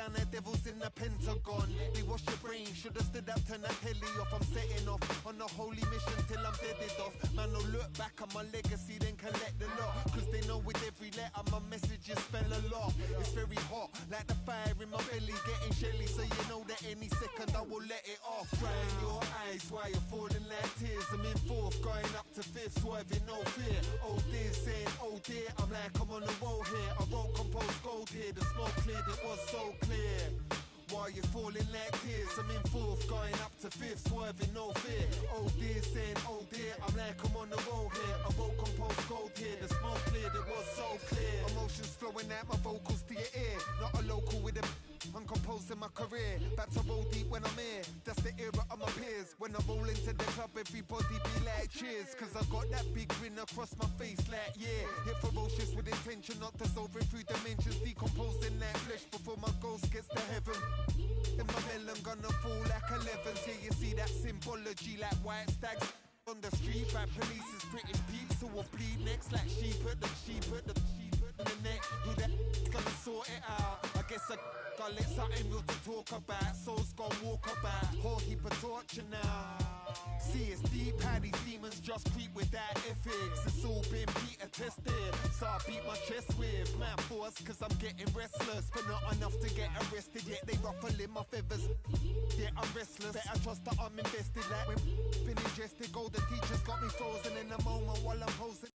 down the devils in the Pentagon. They wash your brain, should've stood up, turn that telly off. I'm setting off on a holy mission till I'm deaded off. Man, I'll look back on my legacy, then collect the lot. Cause they know with every letter my messages spell a lot. It's very hot, like the fire in my belly, getting shelly. So you know that any second I will let it off. Crying your eyes while you're falling like tears. I'm in fourth, going up to fifth, swerving no fear. Oh dear, saying oh dear, I'm like I'm on the road here. I wrote composed gold here, the smoke cleared, it was so clear. While you're falling like tears, I'm in fourth, going up to fifth, swerving no fear. Oh dear, saying oh dear, I'm like I'm on the road here. I wrote composed gold here, the smoke cleared, it was so clear. Emotions flowing out my vocals to your ear. Not a local with a I'm composing my career. Back to roll deep when I'm here. That's the era of my peers. When I roll into the club, everybody be like cheers. Cause I got that big grin across my face like yeah. Hit ferocious with intention, not dissolving through dimensions. Decomposing that flesh before my ghost gets to heaven. Then my melon gonna fall like 11s. Yeah, you see that symbology like white stags on the street. By police's British peeps who will bleed next like sheep at the in the neck. Who that gonna sort it out? I guess I gotta let something real to talk about. Souls gonna walk about. Whole heap of torture now. See, it's deep how these demons just creep without ethics. It's all been Peter tested, so I beat my chest with my force. Cause I'm getting restless, but not enough to get arrested. Yet they ruffling my feathers. Yeah, I'm restless. Better trust that I'm invested. Like when been ingested, golden teachers got me frozen in a moment while I'm posing.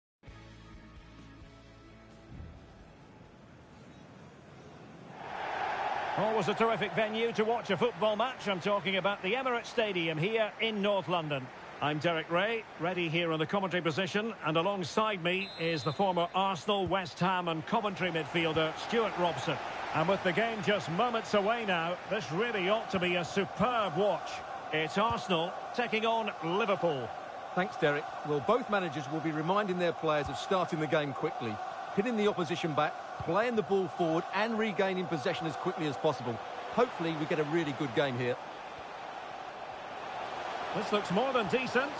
Always a terrific venue to watch a football match. I'm talking about the Emirates Stadium here in North London. I'm Derek Ray, ready here in the commentary position, and alongside me is the former Arsenal, West Ham and Coventry midfielder Stuart Robson. And with the game just moments away now, this really ought to be a superb watch. It's Arsenal taking on Liverpool. Thanks, Derek. Well, both managers will be reminding their players of starting the game quickly, pinning the opposition back, playing the ball forward and regaining possession as quickly as possible. Hopefully we get a really good game here. This looks more than decent.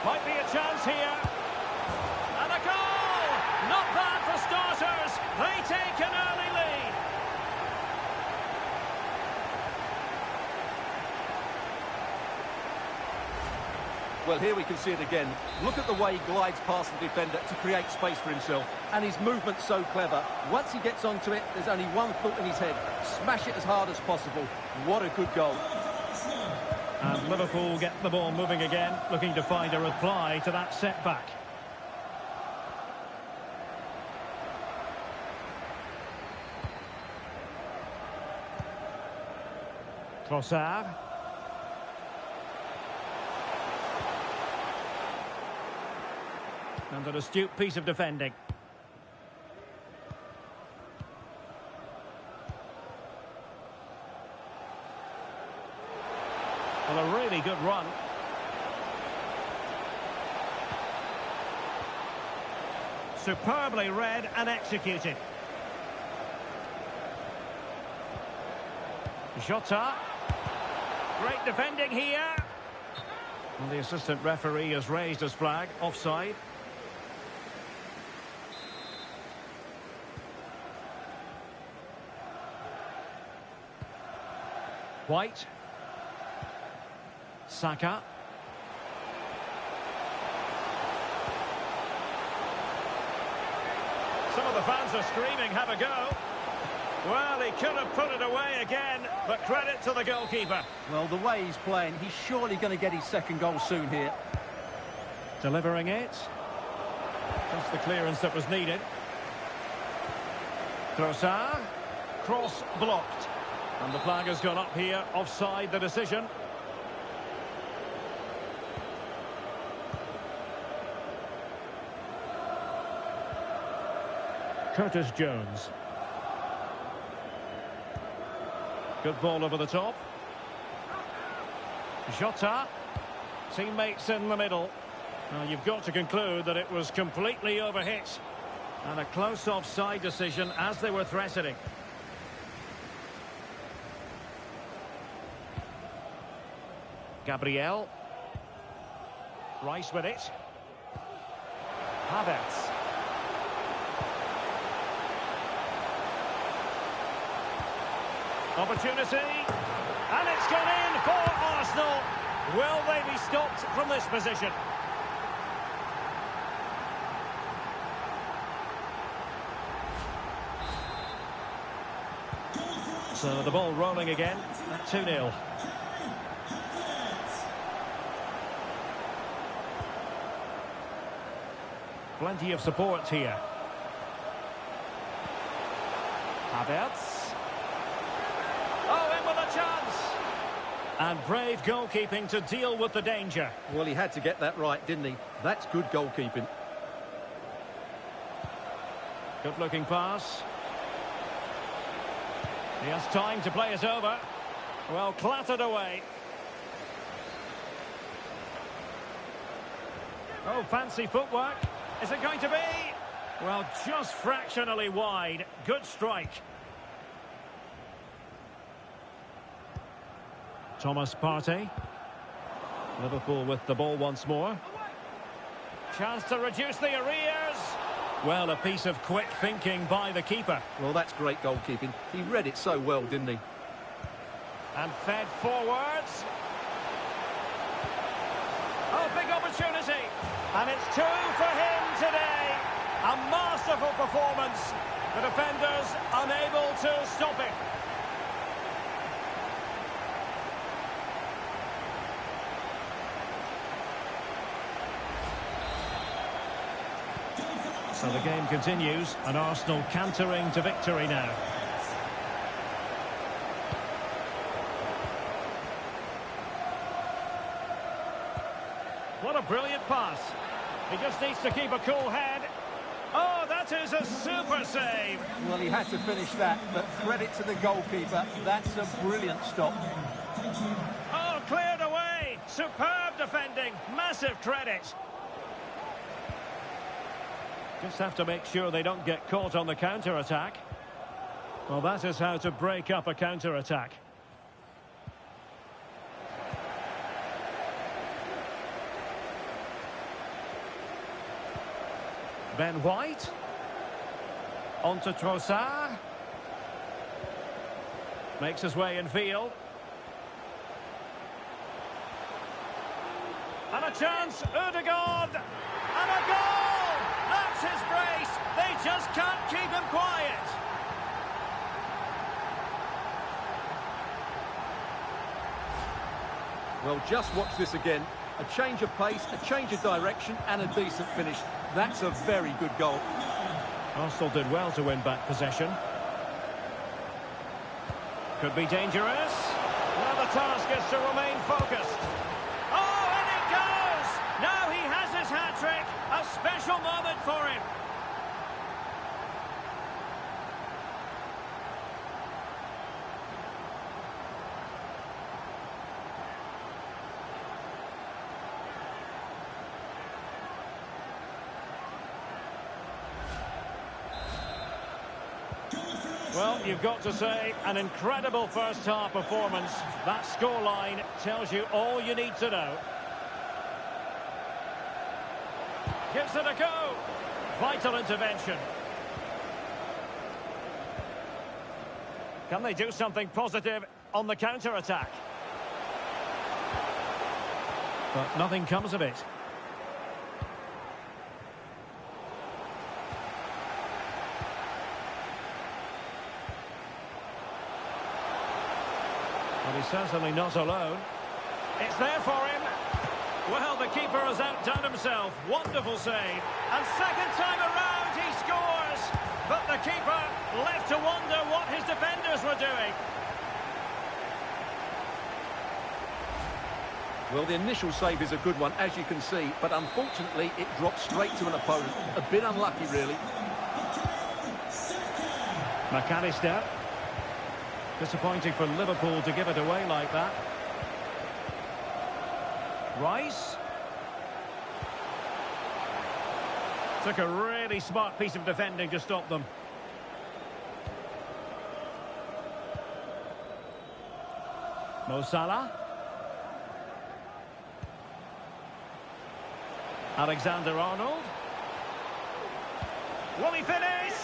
Might be a chance here. And a goal! Not bad for starters. They take an early lead. Well, here we can see it again. Look at the way he glides past the defender to create space for himself. And his movement's so clever. Once he gets onto it, there's only one thought in his head. Smash it as hard as possible. What a good goal. And Liverpool get the ball moving again, looking to find a reply to that setback. Trossard. And an astute piece of defending. Well, a really good run. Superbly read and executed. Jota. Great defending here. Well, the assistant referee has raised his flag. Offside. White. Saka. Some of the fans are screaming, have a go. Well, he could have put it away again, but credit to the goalkeeper. Well, the way he's playing, he's surely going to get his second goal soon here. Delivering it. Just the clearance that was needed. Trossard. Cross blocked. And the flag has gone up here, offside the decision. Curtis Jones. Good ball over the top. Jota. Teammates in the middle. Now you've got to conclude that it was completely overhit. And a close offside decision as they were threatening. Gabriel. Rice with it. Havertz. Opportunity. And it's gone in for Arsenal. Will they be stopped from this position? So the ball rolling again at 2-0. Plenty of support here. Havertz. Oh, in with a chance. And brave goalkeeping to deal with the danger. Well, he had to get that right, didn't he? That's good goalkeeping. Good-looking pass. He has time to play it over. Well, clattered away. Oh, fancy footwork. Is it going to be? Well, just fractionally wide. Good strike. Thomas Partey. Liverpool with the ball once more. Chance to reduce the arrears. Well, a piece of quick thinking by the keeper. Well, that's great goalkeeping. He read it so well, didn't he? And fed forwards. Oh, big opportunity. And it's 2 for him today. A masterful performance. The defenders unable to stop it. So the game continues, and Arsenal cantering to victory now. What a brilliant pass. He just needs to keep a cool head. Oh, that is a super save. Well, he had to finish that, but credit to the goalkeeper. That's a brilliant stop. Oh, cleared away. Superb defending. Massive credit. Just have to make sure they don't get caught on the counter-attack. Well, that is how to break up a counter-attack. Ben White. On to Trossard. Makes his way in field. And a chance, Ødegaard. And a goal! That's his brace. They just can't keep him quiet. Well, just watch this again. A change of pace, a change of direction, and a decent finish. That's a very good goal. Arsenal did well to win back possession. Could be dangerous. Now the task is to remain focused. Oh, and it goes! Now he has his hat-trick. A special moment for him. Well, you've got to say, an incredible first-half performance. That scoreline tells you all you need to know. Gives it a go. Vital intervention. Can they do something positive on the counter-attack? But nothing comes of it. But he's certainly not alone. It's there for him. Well, the keeper has outdone himself. Wonderful save. And second time around, he scores. But the keeper left to wonder what his defenders were doing. Well, the initial save is a good one, as you can see, but unfortunately, it dropped straight to an opponent. A bit unlucky, really. McAllister. Disappointing for Liverpool to give it away like that. Rice. Took a really smart piece of defending to stop them. Mo Salah. Alexander-Arnold. Will he finish?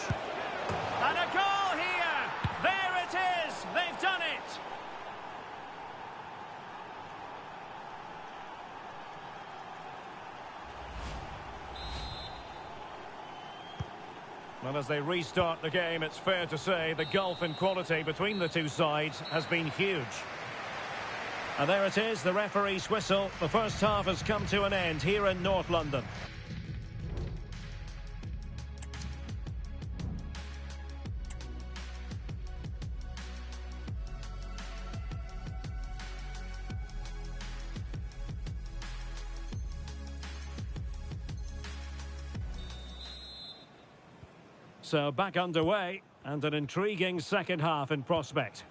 And a goal here! There it is! They've done Well, as they restart the game, it's fair to say the gulf in quality between the two sides has been huge. And there it is, the referee's whistle. The first half has come to an end here in North London. So back underway, and an intriguing second half in prospect.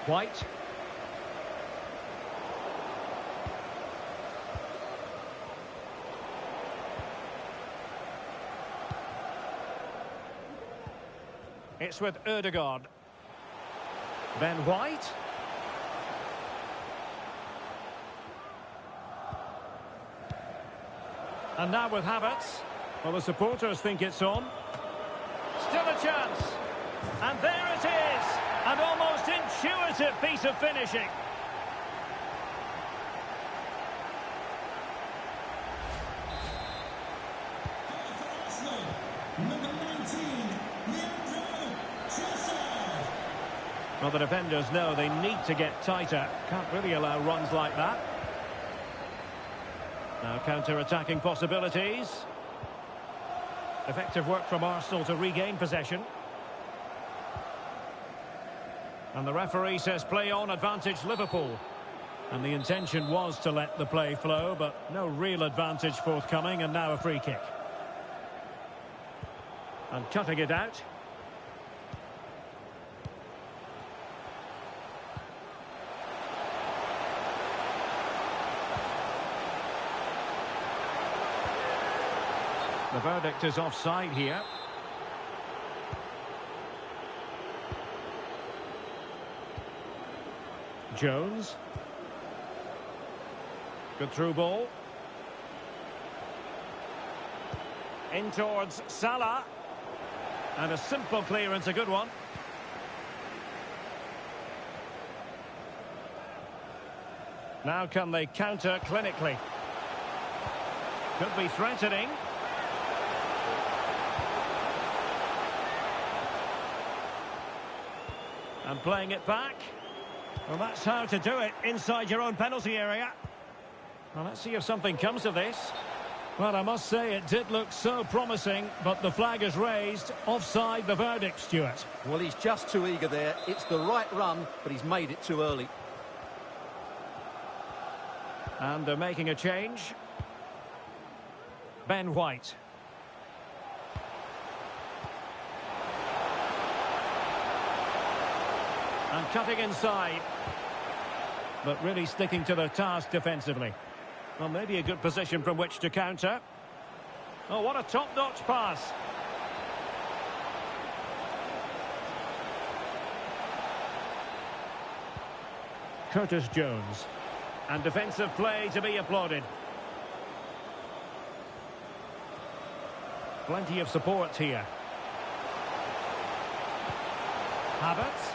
White. It's with Ødegaard. Ben White. And now with Havertz. Well, the supporters think it's on. Still a chance. And there it is. An almost intuitive piece of finishing. Number 19, Well, the defenders know they need to get tighter. Can't really allow runs like that. Now counter-attacking possibilities. Effective work from Arsenal to regain possession. And the referee says play on, advantage Liverpool. And the intention was to let the play flow, but no real advantage forthcoming, and now a free kick. And cutting it out. The verdict is offside here. Jones. Good through ball. In towards Salah. And a simple clearance, a good one. Now can they counter clinically? Could be threatening. And playing it back. Well, that's how to do it inside your own penalty area. Well, let's see if something comes of this. Well, I must say it did look so promising, but the flag is raised. Offside the verdict, Stuart. Well, he's just too eager there. It's the right run, but he's made it too early. And they're making a change. Ben White. And cutting inside. But really sticking to their task defensively. Well, maybe a good position from which to counter. Oh, what a top-notch pass. Curtis Jones. And defensive play to be applauded. Plenty of support here. Havertz.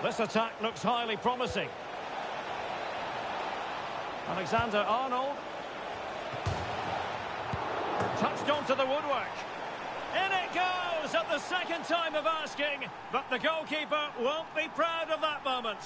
This attack looks highly promising. Alexander-Arnold. Touched onto the woodwork. In it goes at the second time of asking, but the goalkeeper won't be proud of that moment.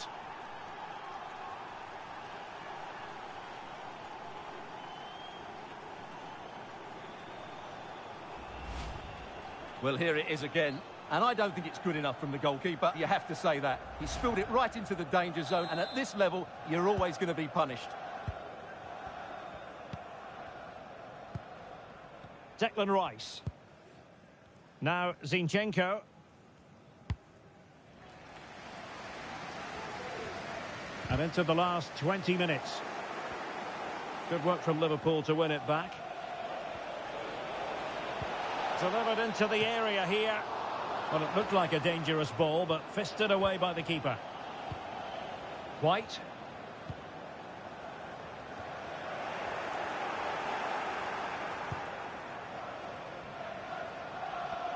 Well, here it is again. And I don't think it's good enough from the goalkeeper. You have to say that. He spilled it right into the danger zone, and at this level, you're always going to be punished. Declan Rice. Now Zinchenko. And into the last 20 minutes. Good work from Liverpool to win it back. Delivered into the area here. Well, it looked like a dangerous ball, but fisted away by the keeper. White.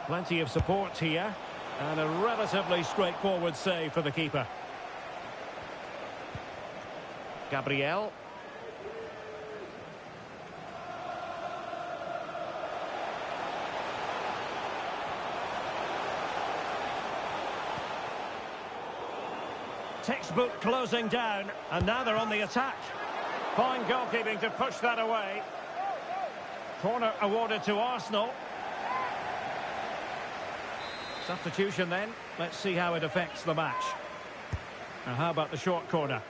Plenty of support here. And a relatively straightforward save for the keeper. Gabriel. Textbook closing down, and now they're on the attack. Fine goalkeeping to push that away. Corner awarded to Arsenal. Substitution then. Let's see how it affects the match. Now how about the short corner?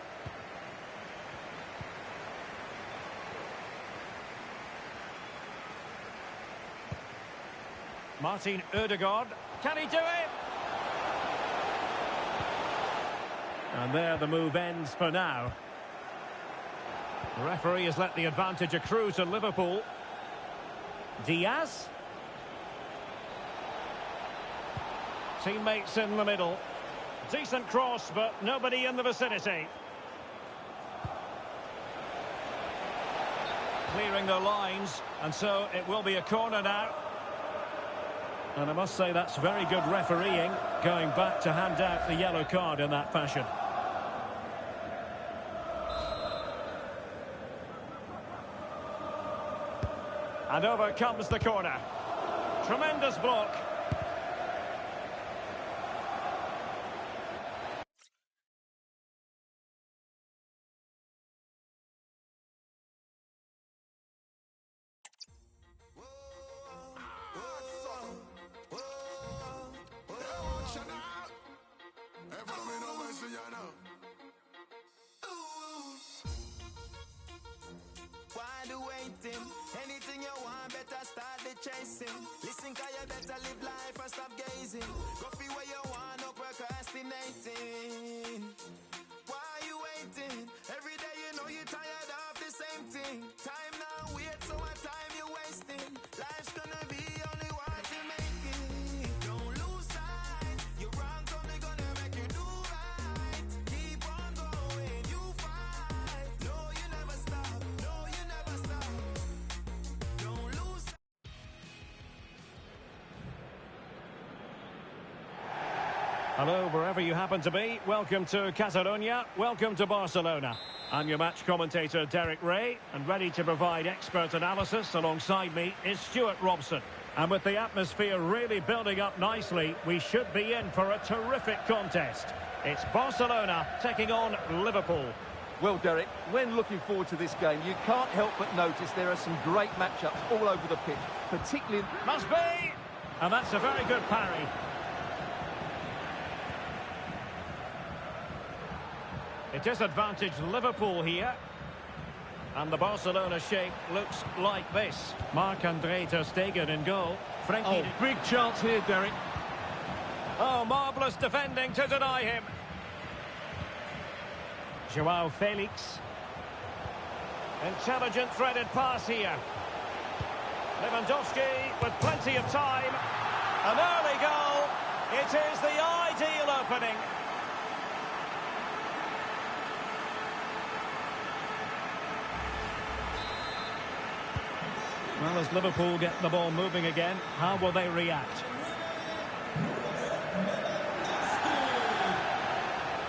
Martin Ødegaard. Can he do it? And there the move ends for now. The referee has let the advantage accrue to Liverpool. Diaz. Teammates in the middle. Decent cross, but nobody in the vicinity. Clearing the lines, and so it will be a corner now. And I must say that's very good refereeing, going back to hand out the yellow card in that fashion. And over comes the corner. Tremendous block. Anything you want, better start the chasing. Listen, cause you better live life and stop gazing. Go for where you want, no procrastinating. Why are you waiting? Every day you know you're tired of the same thing. Time now, wait, so what time you wasting? Life's gonna be only what you make it. Don't lose sight. You're wrong, something gonna make you do right. Keep on going, you fight. No, you never stop. No, you never stop. Don't lose sight. Hello, wherever you happen to be. Welcome to Catalonia. Welcome to Barcelona. I'm your match commentator, Derek Ray, and ready to provide expert analysis alongside me is Stuart Robson. And with the atmosphere really building up nicely, we should be in for a terrific contest. It's Barcelona taking on Liverpool. Well, Derek, when looking forward to this game, you can't help but notice there are some great matchups all over the pitch, particularly... Must be! And that's a very good parry. It is advantage Liverpool here. And the Barcelona shape looks like this. Marc-Andre ter Stegen in goal. Frankie... Oh, big chance here, Derek. Oh, marvellous defending to deny him. Joao Felix. Intelligent threaded pass here. Lewandowski with plenty of time. An early goal. It is the ideal opening. Well, as Liverpool get the ball moving again, how will they react?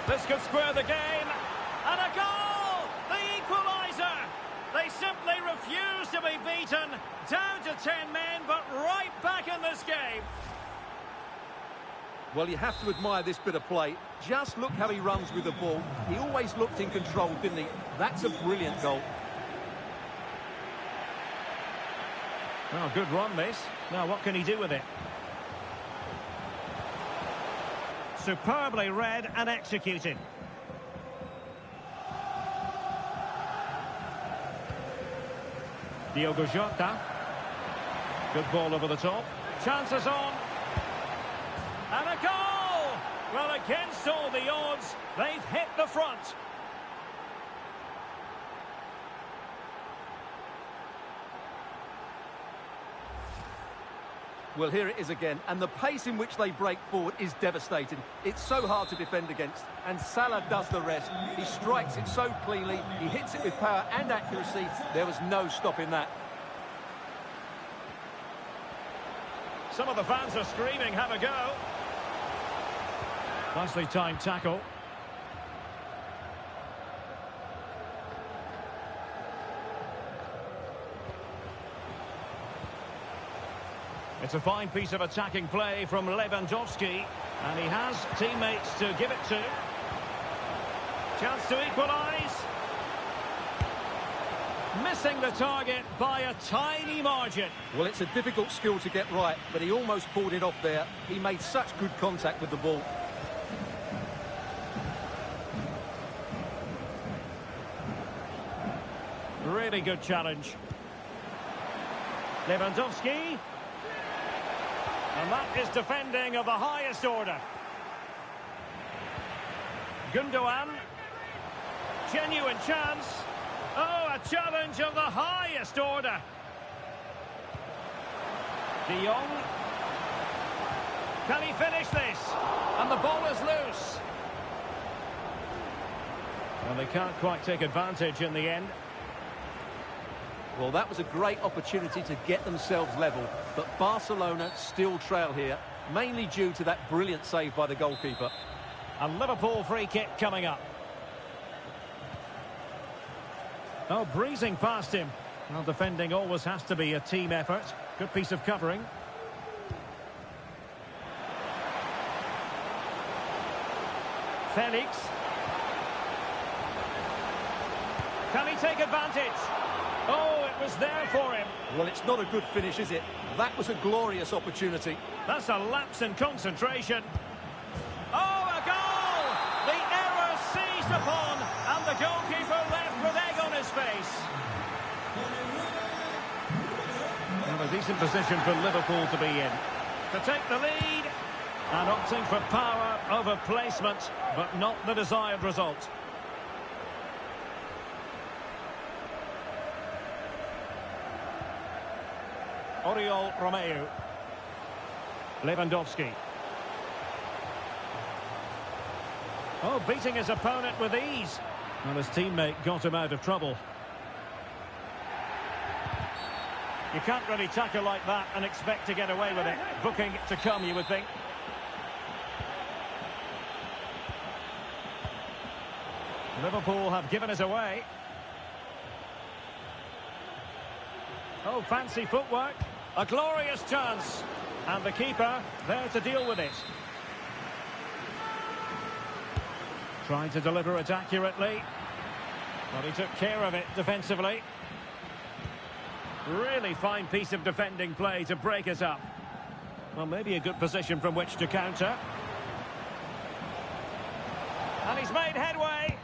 This could square the game. And a goal! The equaliser! They simply refuse to be beaten. Down to 10 men, but right back in this game. Well, you have to admire this bit of play. Just look how he runs with the ball. He always looked in control, didn't he? That's a brilliant goal. Oh, good run this. Now, what can he do with it? Superbly read and executed. Diogo Jota. Good ball over the top. Chances on. And a goal! Well, against all the odds, they've hit the front. Well, here it is again, and the pace in which they break forward is devastating. It's so hard to defend against, and Salah does the rest. He strikes it so cleanly, he hits it with power and accuracy. There was no stopping that. Some of the fans are screaming, have a go. Nicely timed tackle. It's a fine piece of attacking play from Lewandowski, and he has teammates to give it to. Chance to equalise. Missing the target by a tiny margin. Well, it's a difficult skill to get right, but he almost pulled it off there. He made such good contact with the ball. Really good challenge. Lewandowski. And that is defending of the highest order. Gundogan. Genuine chance. Oh, a challenge of the highest order. De Jong. Can he finish this? And the ball is loose. Well, they can't quite take advantage in the end. Well, that was a great opportunity to get themselves level, but Barcelona still trail here, mainly due to that brilliant save by the goalkeeper. A Liverpool free kick coming up. Oh, breezing past him. Well, defending always has to be a team effort. Good piece of covering. Felix. Can he take advantage? Oh, it was there for him. Well, it's not a good finish, is it? That was a glorious opportunity. That's a lapse in concentration. Oh, a goal! The error seized upon, and the goalkeeper left with egg on his face. Well, a decent position for Liverpool to be in. To take the lead, and opting for power over placement, but not the desired result. Oriol Romeu. Lewandowski. Oh, beating his opponent with ease. Well, his teammate got him out of trouble. You can't really tackle like that and expect to get away with it. Booking to come, you would think. Liverpool have given us away. Oh, fancy footwork. A glorious chance. And the keeper there to deal with it. Trying to deliver it accurately. But he took care of it defensively. Really fine piece of defending play to break us up. Well, maybe a good position from which to counter. And he's made headway.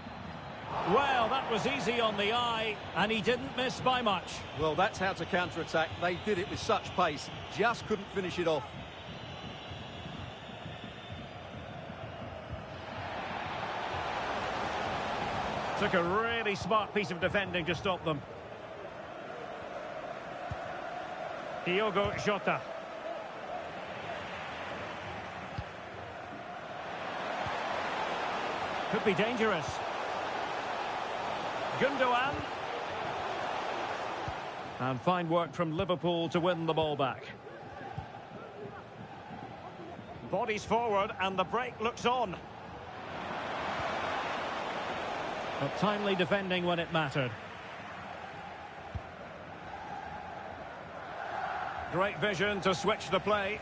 Well, that was easy on the eye, and he didn't miss by much. Well, that's how to counter-attack. They did it with such pace, just couldn't finish it off. Took a really smart piece of defending to stop them. Diogo Jota. Could be dangerous. Gundogan. And fine work from Liverpool to win the ball back. Bodies forward and the break looks on. But timely defending when it mattered. Great vision to switch the play.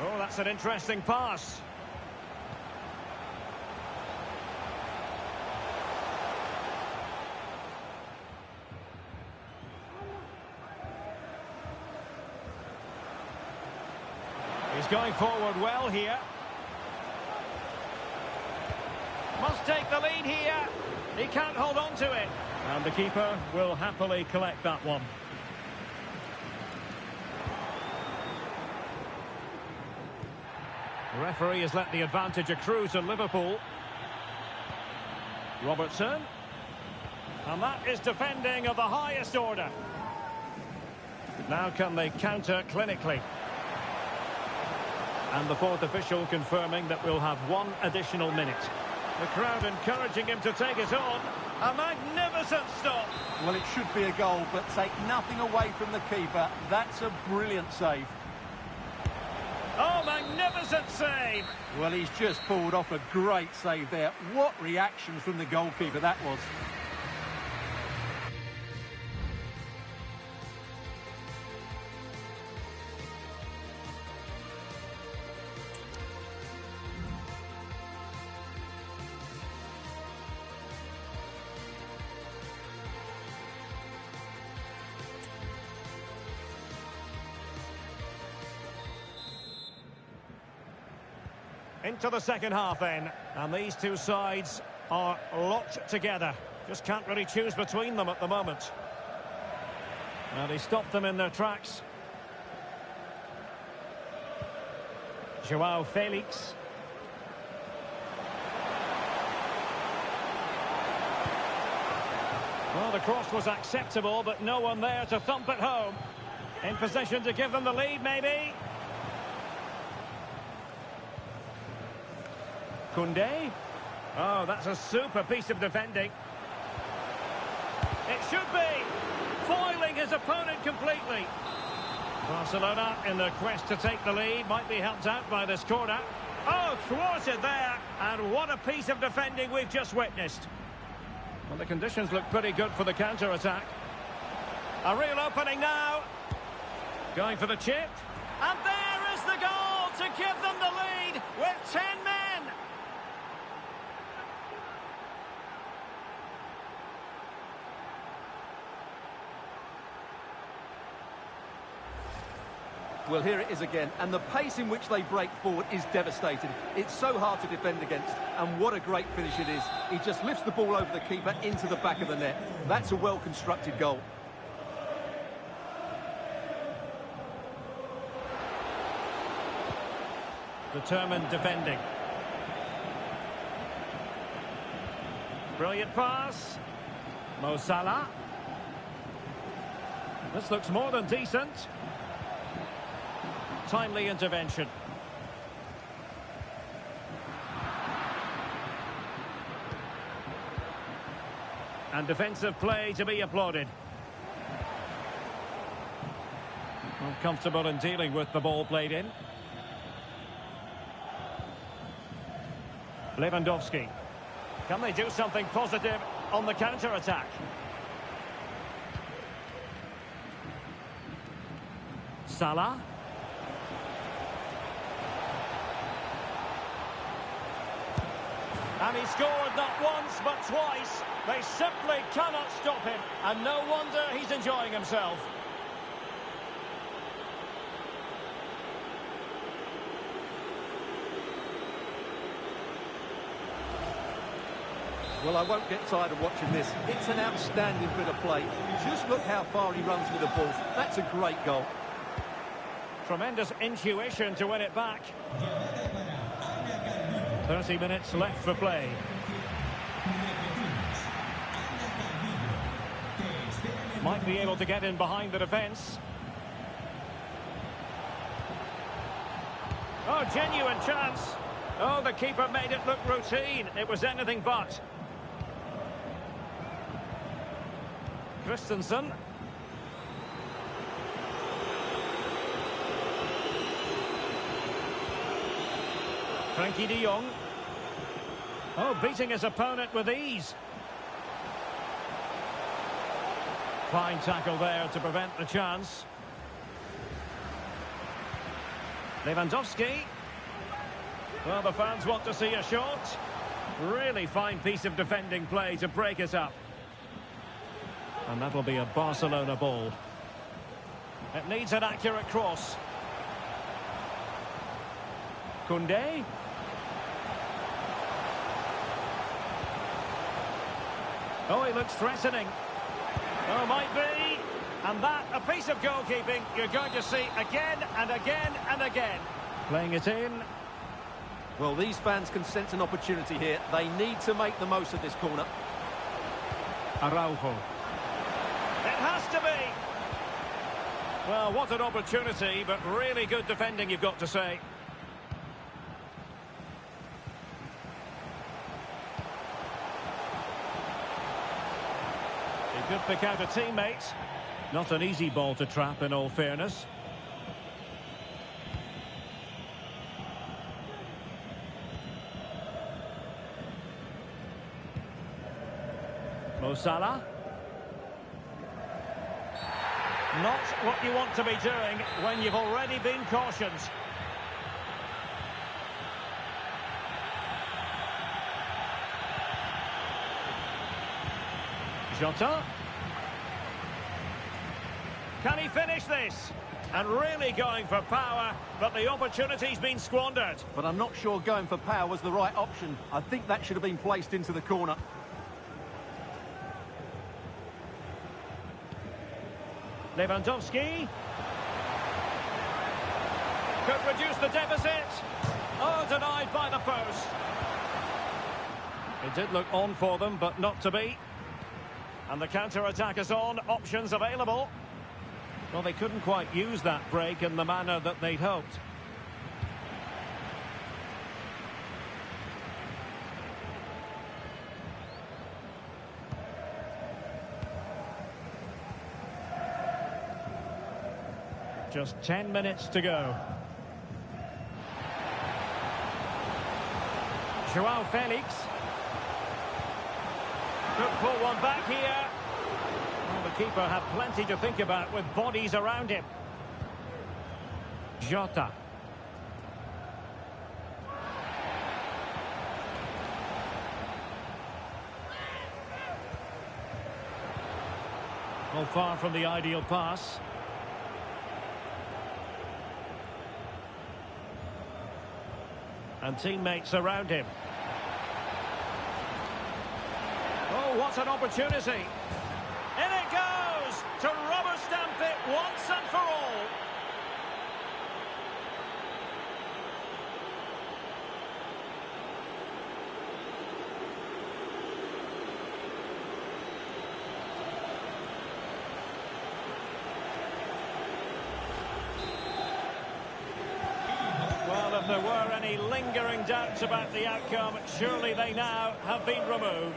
Oh, that's an interesting pass. He's going forward well here. Must take the lead here. He can't hold on to it. And the keeper will happily collect that one. The referee has let the advantage accrue to Liverpool. Robertson. And that is defending of the highest order. Now can they counter clinically? And the fourth official confirming that we'll have one additional minute. The crowd encouraging him to take it on. A magnificent stop. Well, it should be a goal, but take nothing away from the keeper. That's a brilliant save. Oh, magnificent save! Well, he's just pulled off a great save there. What reaction from the goalkeeper that was. Into the second half then, and these two sides are locked together. Just can't really choose between them at the moment. Now they stopped them in their tracks. Joao Felix. Well, the cross was acceptable, but no one there to thump it home. In position to give them the lead, maybe. Koundé. Oh, that's a super piece of defending. It should be. Foiling his opponent completely. Barcelona, in their quest to take the lead, might be helped out by this corner. Oh, thwarted there. And what a piece of defending we've just witnessed. Well, the conditions look pretty good for the counter-attack. A real opening now. Going for the chip. And there is the goal to give them the lead with 10 men. Well, here it is again, and the pace in which they break forward is devastating. It's so hard to defend against, and what a great finish it is. He just lifts the ball over the keeper into the back of the net. That's a well-constructed goal. Determined defending. Brilliant pass. Mo Salah. This looks more than decent. Timely intervention. And defensive play to be applauded. Well, comfortable in dealing with the ball played in. Lewandowski. Can they do something positive on the counter-attack? Salah. And he scored not once but twice. They simply cannot stop him. And no wonder he's enjoying himself. Well, I won't get tired of watching this. It's an outstanding bit of play. Just look how far he runs with the ball. That's a great goal. Tremendous intuition to win it back. 30 minutes left for play. Might be able to get in behind the defence. Oh, genuine chance. Oh, the keeper made it look routine. It was anything but. Christensen. Frankie de Jong. Oh, beating his opponent with ease. Fine tackle there to prevent the chance. Lewandowski. Well, the fans want to see a shot. Really fine piece of defending play to break it up. And that'll be a Barcelona ball. It needs an accurate cross. Koundé. Oh, he looks threatening. Oh, might be. And that, a piece of goalkeeping you're going to see again and again and again. Playing it in. Well, these fans can sense an opportunity here. They need to make the most of this corner. Araujo. It has to be. Well, what an opportunity, but really good defending, you've got to say. He could pick out a teammate. Not an easy ball to trap, in all fairness. Mo Salah. Not what you want to be doing when you've already been cautioned. Jota. Can he finish this? And really going for power, but the opportunity's been squandered. But I'm not sure going for power was the right option. I think that should have been placed into the corner. Lewandowski. Could reduce the deficit. Oh, denied by the post. It did look on for them, but not to be. And the counter-attack is on. Options available. Well, they couldn't quite use that break in the manner that they'd hoped. Just 10 minutes to go. João Felix. Could pull one back here. Well, the keeper had plenty to think about with bodies around him. Jota. Well, far from the ideal pass. And teammates around him. Oh, what an opportunity. In it goes to rubber stamp it once and for all. Well, if there were any lingering doubts about the outcome, surely they now have been removed.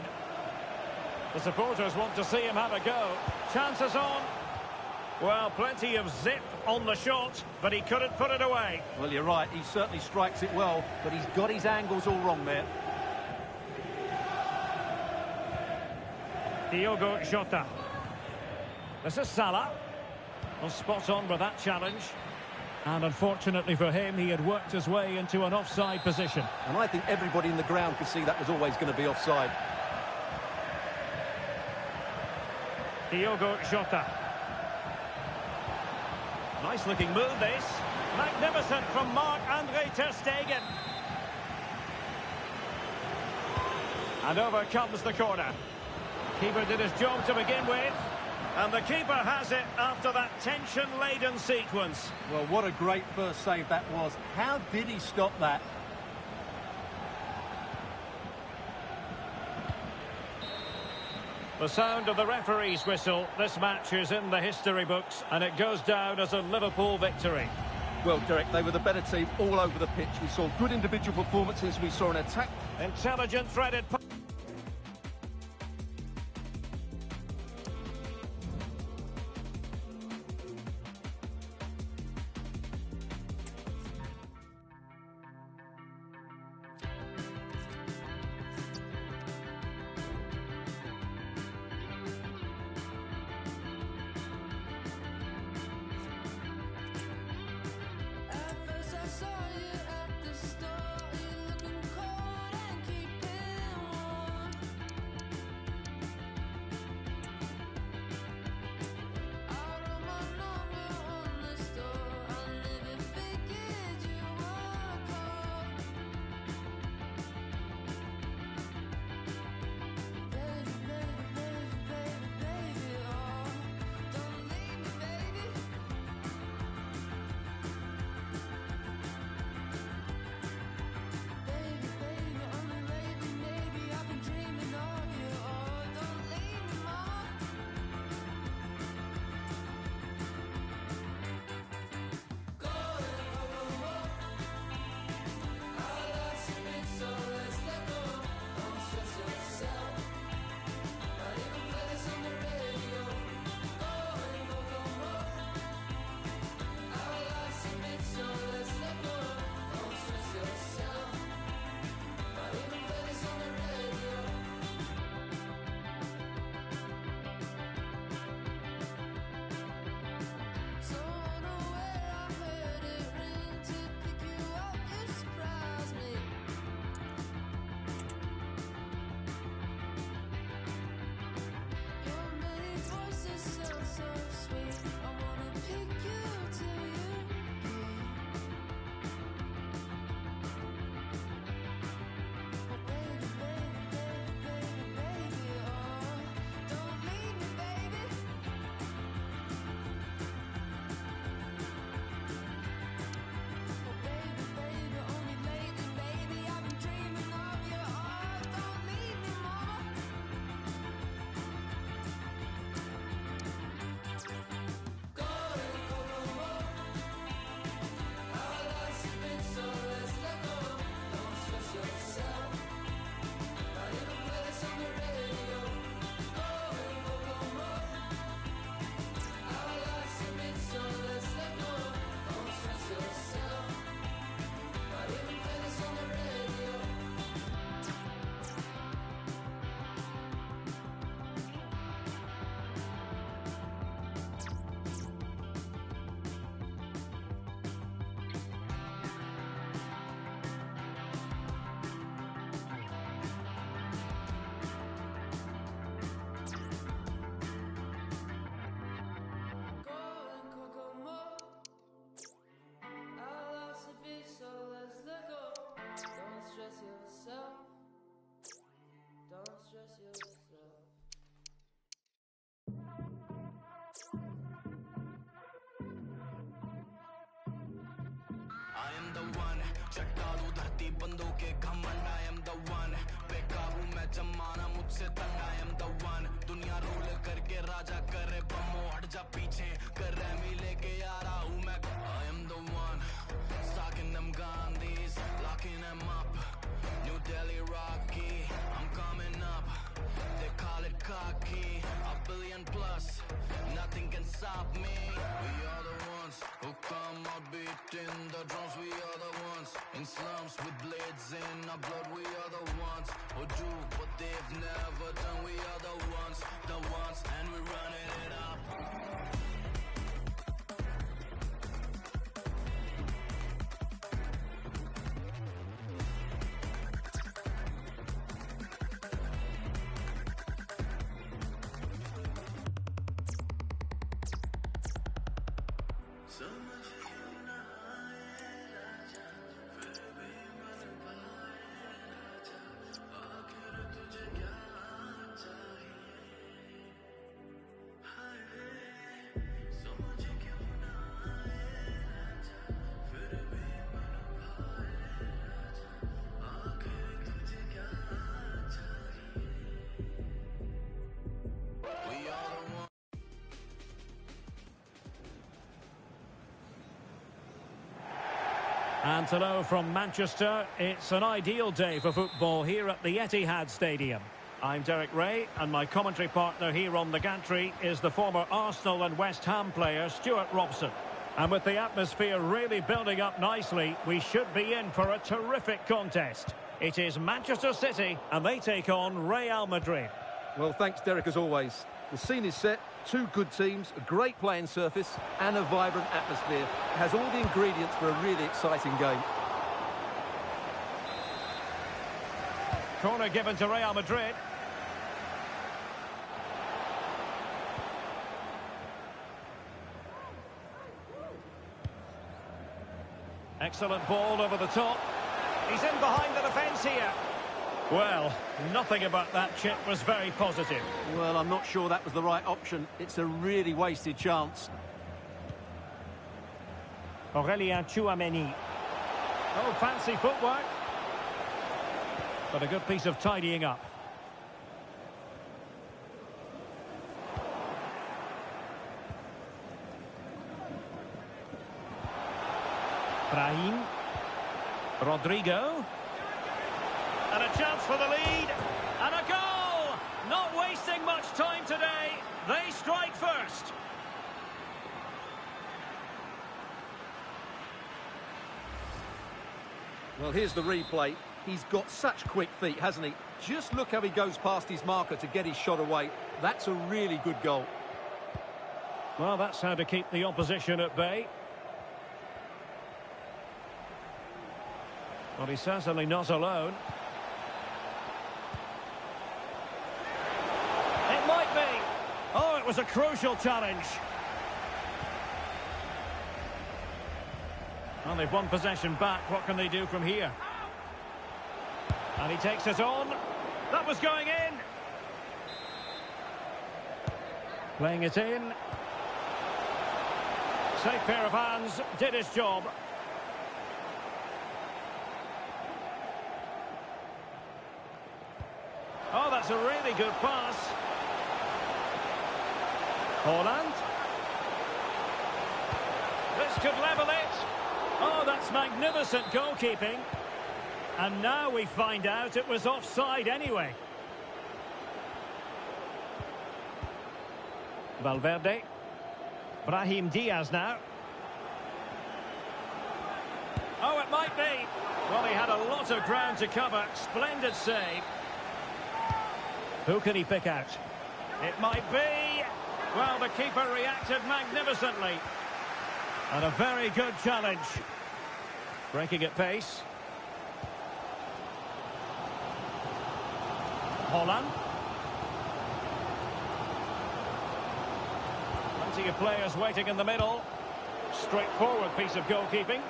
The supporters want to see him have a go. Chances on. Well, plenty of zip on the shot, but he couldn't put it away. Well, you're right. He certainly strikes it well, but he's got his angles all wrong there. Diogo Jota. This is Salah. Well, spot on with that challenge. And unfortunately for him, he had worked his way into an offside position. And I think everybody in the ground could see that was always going to be offside. Diogo Jota. Nice looking move this. Magnificent from Marc-Andre ter Stegen. And over comes the corner. Keeper did his job to begin with. And the keeper has it after that tension-laden sequence. Well, what a great first save that was. How did he stop that? The sound of the referee's whistle. This match is in the history books, and it goes down as a Liverpool victory. Well, Derek, they were the better team all over the pitch. We saw good individual performances. We saw an attack. Intelligent threaded. the one. चट्टा दू धरती बंदों के घमंड, I am the one. बेकाबू मैं जमाना मुझसे तंग, I am the one. दुनिया रोल करके राजा करे बमो, हट जा पीछे कर रैमी लेके आ रहा हूँ मैं. I am the one. Stocking them Gandhis, locking them up. New Delhi Rocky, I'm coming up. They call it cocky, a billion plus. Nothing can stop me. We are the ones who come out beating the drums. We are the ones in slums with blades in our blood. We are the ones who do what they've never done. We are the ones, and we're running it up. And hello from Manchester. It's an ideal day for football here at the Etihad Stadium. I'm Derek Ray, and my commentary partner here on the gantry is the former Arsenal and West Ham player Stuart Robson. And with the atmosphere really building up nicely, we should be in for a terrific contest. It is Manchester City, and they take on Real Madrid. Well, thanks, Derek, as always. The scene is set. Two good teams, a great playing surface and a vibrant atmosphere. It has all the ingredients for a really exciting game. Corner given to Real Madrid. Excellent ball over the top. He's in behind the defence here. Well, nothing about that chip was very positive. Well, I'm not sure that was the right option. It's a really wasted chance. Aurélien Tchouameni. Oh, fancy footwork. But a good piece of tidying up. Brahim. Rodrigo. And a chance for the lead. And a goal! Not wasting much time today. They strike first. Well, here's the replay. He's got such quick feet, hasn't he? Just look how he goes past his marker to get his shot away. That's a really good goal. Well, that's how to keep the opposition at bay. Well, he's certainly not alone. It might be. Oh, it was a crucial challenge. Well, they've won possession back. What can they do from here? And he takes it on. That was going in. Playing it in. Safe pair of hands. Did his job. Oh, that's a really good pass. Holland. This could level it. Oh, that's magnificent goalkeeping. And now we find out it was offside anyway. Valverde. Brahim Diaz now. Oh, it might be. Well, he had a lot of ground to cover. Splendid save. Who can he pick out? It might be. Well, the keeper reacted magnificently. And a very good challenge. Breaking at pace. Holland. Plenty of players waiting in the middle. Straightforward piece of goalkeeping.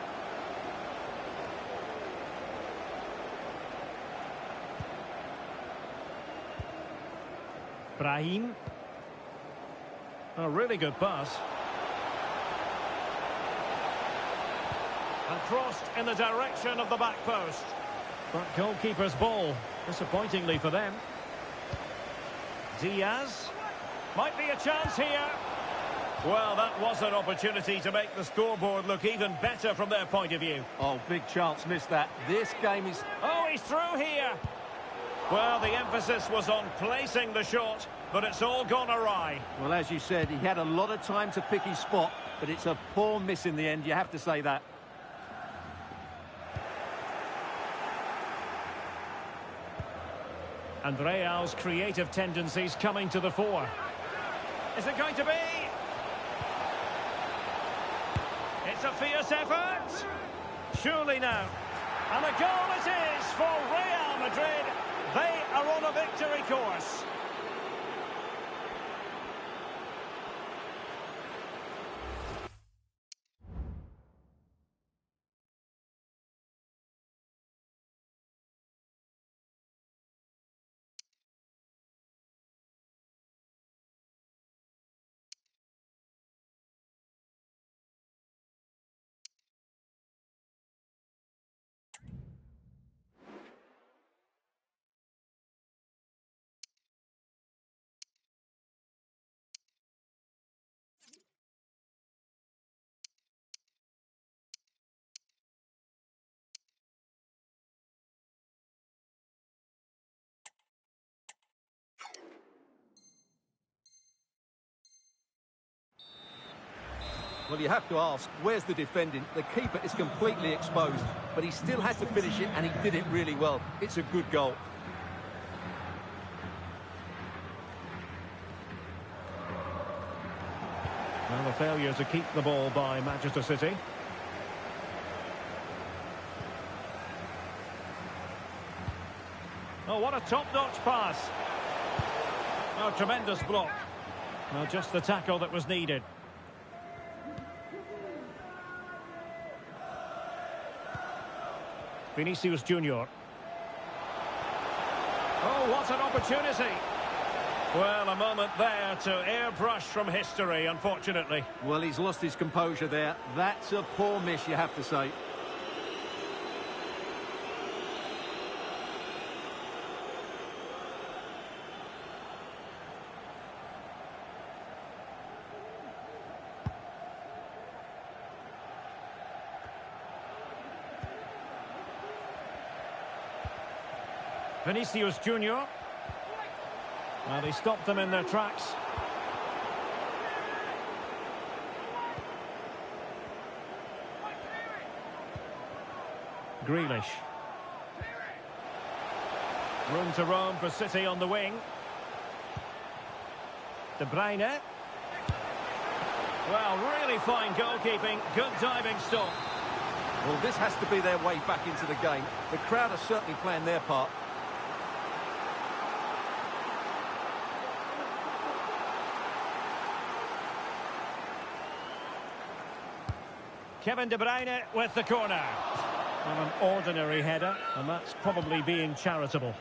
Brahim. A really good pass. And crossed in the direction of the back post. But goalkeeper's ball, disappointingly for them. Diaz. Might be a chance here. Well, that was an opportunity to make the scoreboard look even better from their point of view. Oh, big chance, missed that. This game is... Oh, he's through here. Well, the emphasis was on placing the shot, but it's all gone awry. Well, as you said, he had a lot of time to pick his spot, but it's a poor miss in the end, you have to say that. And Real's creative tendencies coming to the fore. Is it going to be? It's a fierce effort. Surely now. And a goal it is for Real Madrid. They are on a victory course. Well, you have to ask, where's the defending? The keeper is completely exposed, but he still had to finish it, and he did it really well. It's a good goal. Well, the failure to keep the ball by Manchester City. Oh, what a top-notch pass. Oh, tremendous block. Well, just the tackle that was needed. Vinicius Junior. Oh, what an opportunity. Well, a moment there to airbrush from history, unfortunately. Well, he's lost his composure there. That's a poor miss, you have to say. Vinicius Junior. Well, they stopped them in their tracks. Grealish. Room to roam for City on the wing. De Bruyne. Well, really fine goalkeeping. Good diving stop. Well, this has to be their way back into the game. The crowd are certainly playing their part. Kevin De Bruyne with the corner. Well, an ordinary header, and that's probably being charitable.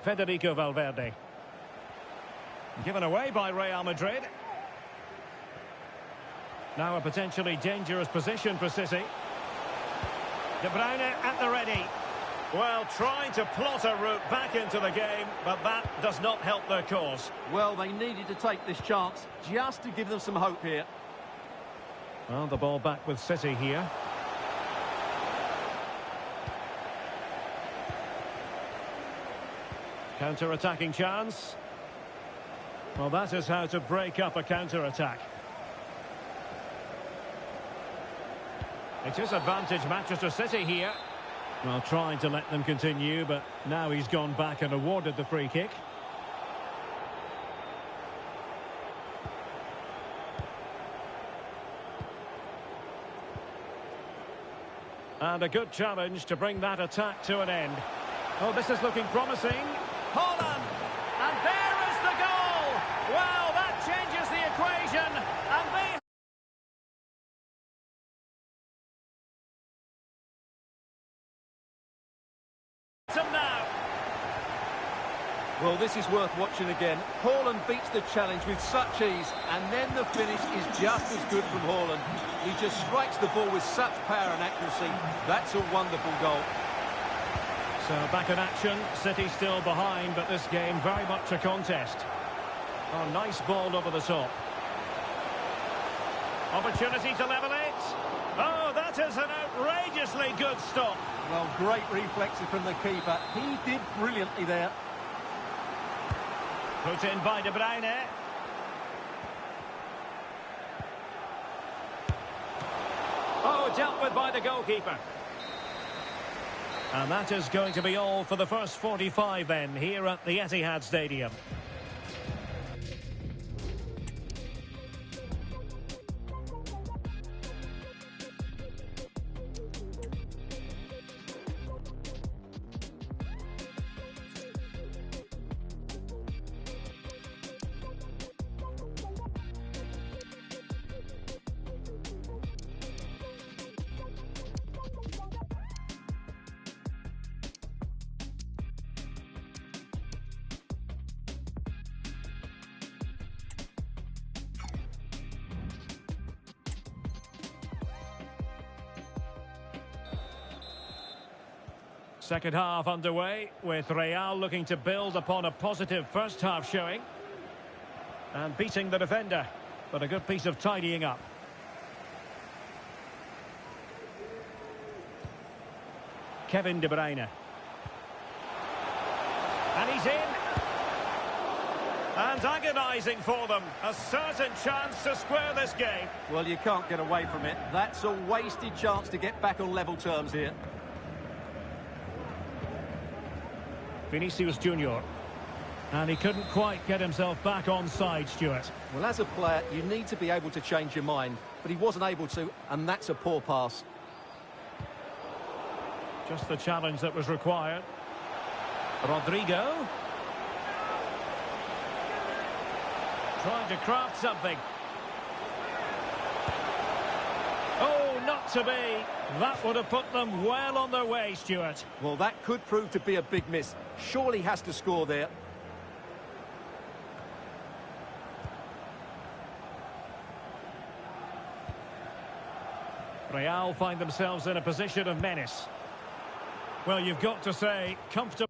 Federico Valverde. Given away by Real Madrid. Now a potentially dangerous position for City. De Bruyne at the ready. Well, trying to plot a route back into the game, but that does not help their cause. Well, they needed to take this chance just to give them some hope here. Well, the ball back with City here. Counter-attacking chance. Well, that is how to break up a counter-attack. It is advantage Manchester City here. Well, trying to let them continue, but now he's gone back and awarded the free kick. And a good challenge to bring that attack to an end. Oh, this is looking promising. Holland! And there is the goal! Well, that changes the equation, and they... now. Well, this is worth watching again. Haaland beats the challenge with such ease, and then the finish is just as good from Haaland. He just strikes the ball with such power and accuracy. That's a wonderful goal. So back in action, City still behind, but this game very much a contest. Oh, nice ball over the top. Opportunity to level it. Oh, that is an outrageously good stop. Well, great reflexes from the keeper. He did brilliantly there. Put in by De Bruyne. Oh, dealt with by the goalkeeper. And that is going to be all for the first 45 then, here at the Etihad Stadium. Second half underway, with Real looking to build upon a positive first half showing. And beating the defender, but a good piece of tidying up. Kevin De Bruyne. And he's in. And agonising for them. A certain chance to square this game. Well, you can't get away from it. That's a wasted chance to get back on level terms here. Vinicius Junior. And he couldn't quite get himself back on side, Stuart. Well, as a player, you need to be able to change your mind. But he wasn't able to, and that's a poor pass. Just the challenge that was required. Rodrigo. Trying to craft something. Oh, not to be. That would have put them well on their way, Stuart. Well, that could prove to be a big miss. Surely has to score there. Real find themselves in a position of menace. Well, you've got to say, comfortable.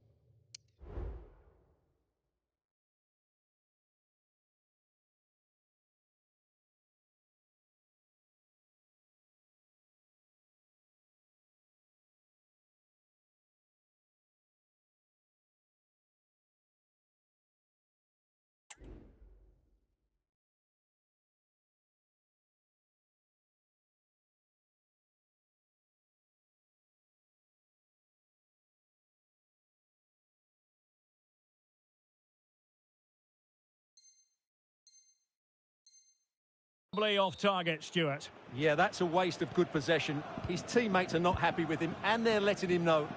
Off target, Stuart. Yeah, that's a waste of good possession. His teammates are not happy with him, and they're letting him know.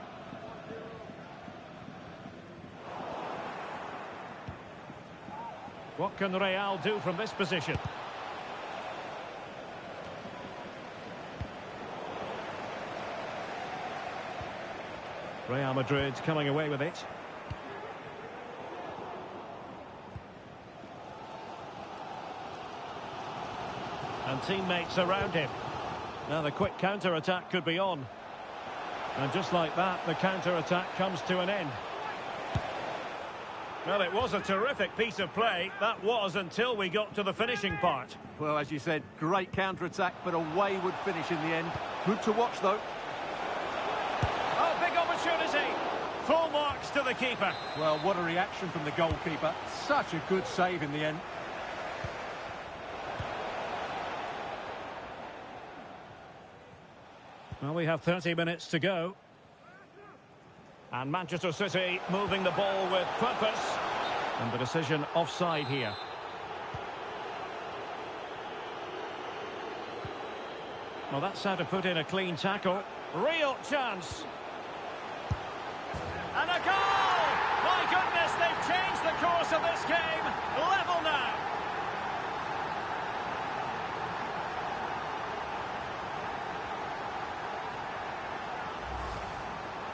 What can Real do from this position? Real Madrid coming away with it. And teammates around him. Now the quick counter-attack could be on. And just like that, the counter-attack comes to an end. Well, it was a terrific piece of play. That was until we got to the finishing part. Well, as you said, great counter-attack, but a wayward finish in the end. Good to watch, though. Oh, big opportunity. Full marks to the keeper. Well, what a reaction from the goalkeeper. Such a good save in the end. Well, we have 30 minutes to go. And Manchester City moving the ball with purpose. And the decision offside here. Well, that's how to put in a clean tackle. Real chance. And a goal! My goodness, they've changed the course of this game. Level now.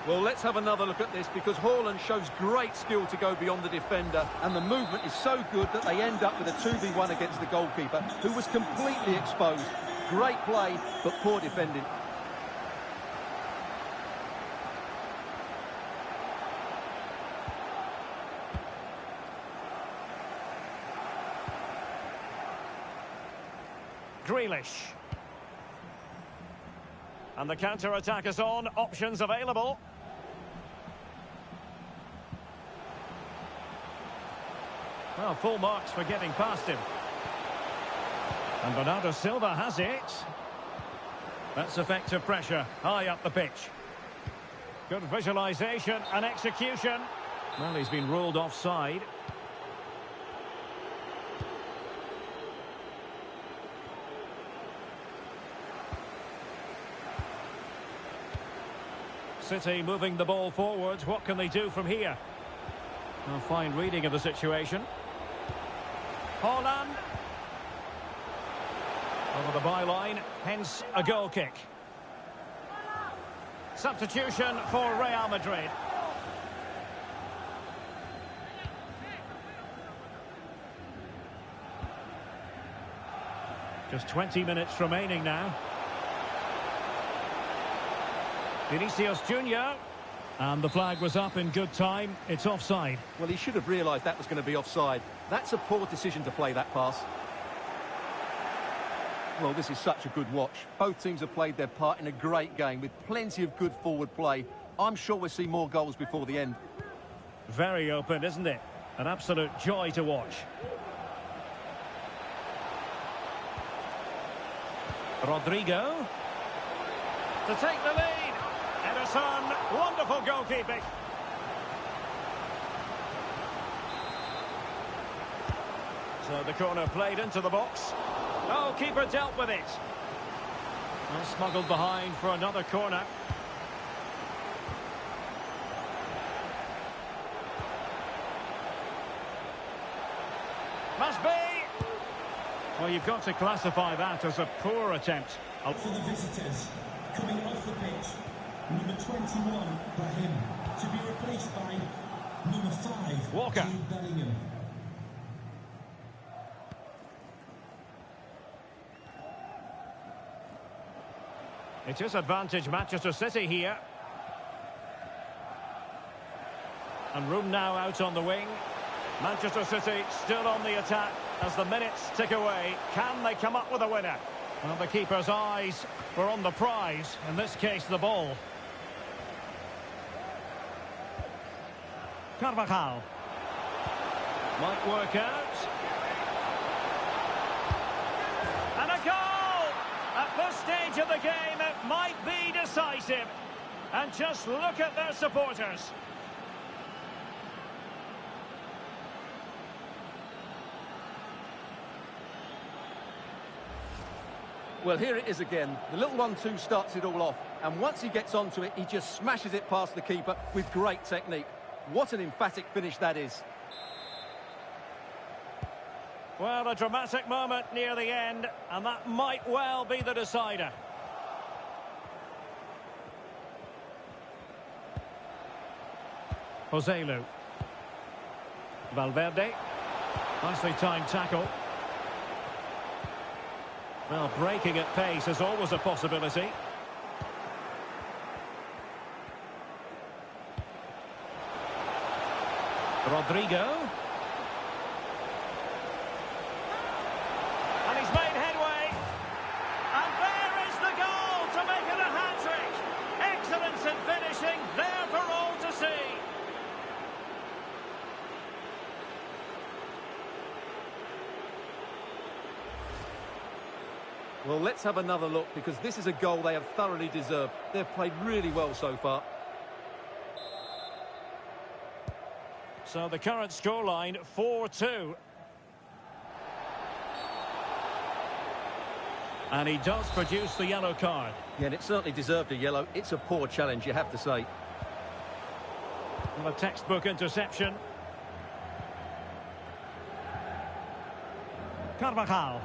Well, let's have another look at this, because Haaland shows great skill to go beyond the defender, and the movement is so good that they end up with a 2v1 against the goalkeeper, who was completely exposed. Great play, but poor defending. Grealish. And the counter-attack is on. Options available. Well, full marks for getting past him. And Bernardo Silva has it. That's effective pressure. High up the pitch. Good visualisation and execution. Well, he's been ruled offside. City moving the ball forward. What can they do from here? A fine reading of the situation. Haaland. Over the byline, hence a goal kick. Substitution for Real Madrid. Just 20 minutes remaining now. Vinicius Junior. And the flag was up in good time. It's offside. Well, he should have realised that was going to be offside. That's a poor decision to play that pass. Well, this is such a good watch. Both teams have played their part in a great game with plenty of good forward play. I'm sure we'll see more goals before the end. Very open, isn't it? An absolute joy to watch. Rodrigo. To take the lead. Ederson, wonderful goalkeeping. So the corner played into the box. Oh, keeper dealt with it. Well, smuggled behind for another corner. Must be. Well, you've got to classify that as a poor attempt. For the visitors, coming off the pitch, number 21, Brahim, to be replaced by number 5, Walker. Jude Bellingham. It is advantage Manchester City here. And room now out on the wing. Manchester City still on the attack as the minutes tick away. Can they come up with a winner? Well, the keeper's eyes were on the prize, in this case the ball. Carvajal. Might work out. And a goal! At this stage of the game, it might be decisive. And just look at their supporters. Well, here it is again. The little 1-2 starts it all off. And once he gets onto it, he just smashes it past the keeper with great technique. What an emphatic finish that is. Well, a dramatic moment near the end, and that might well be the decider. Joselu. Valverde. Nicely timed tackle. Well, breaking at pace is always a possibility. Rodrigo. And he's made headway. And there is the goal to make it a hat-trick. Excellence in finishing, there for all to see. Well, let's have another look, because this is a goal they have thoroughly deserved. They've played really well so far. So the current scoreline, 4-2. And he does produce the yellow card. Yeah, and it certainly deserved a yellow. It's a poor challenge, you have to say. Well, a textbook interception. Carvajal.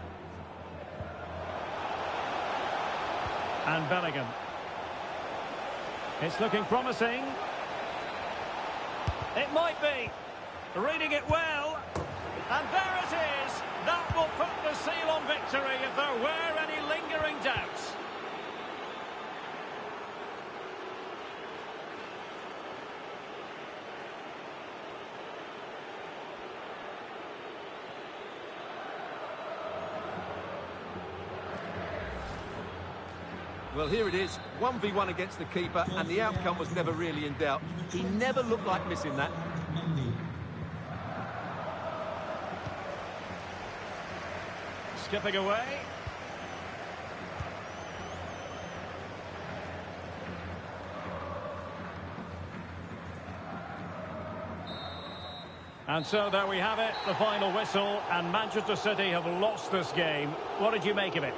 And Bellingham. It's looking promising. It might be. Reading it well. And there it is. That will put the seal on victory if there were any lingering doubts. Well, here it is, 1v1 against the keeper, and the outcome was never really in doubt. He never looked like missing that. Skipping away. And so there we have it, the final whistle, and Manchester City have lost this game. What did you make of it?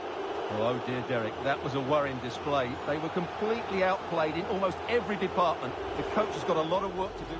Oh dear, Derek, that was a worrying display. They were completely outplayed in almost every department. The coach has got a lot of work to do.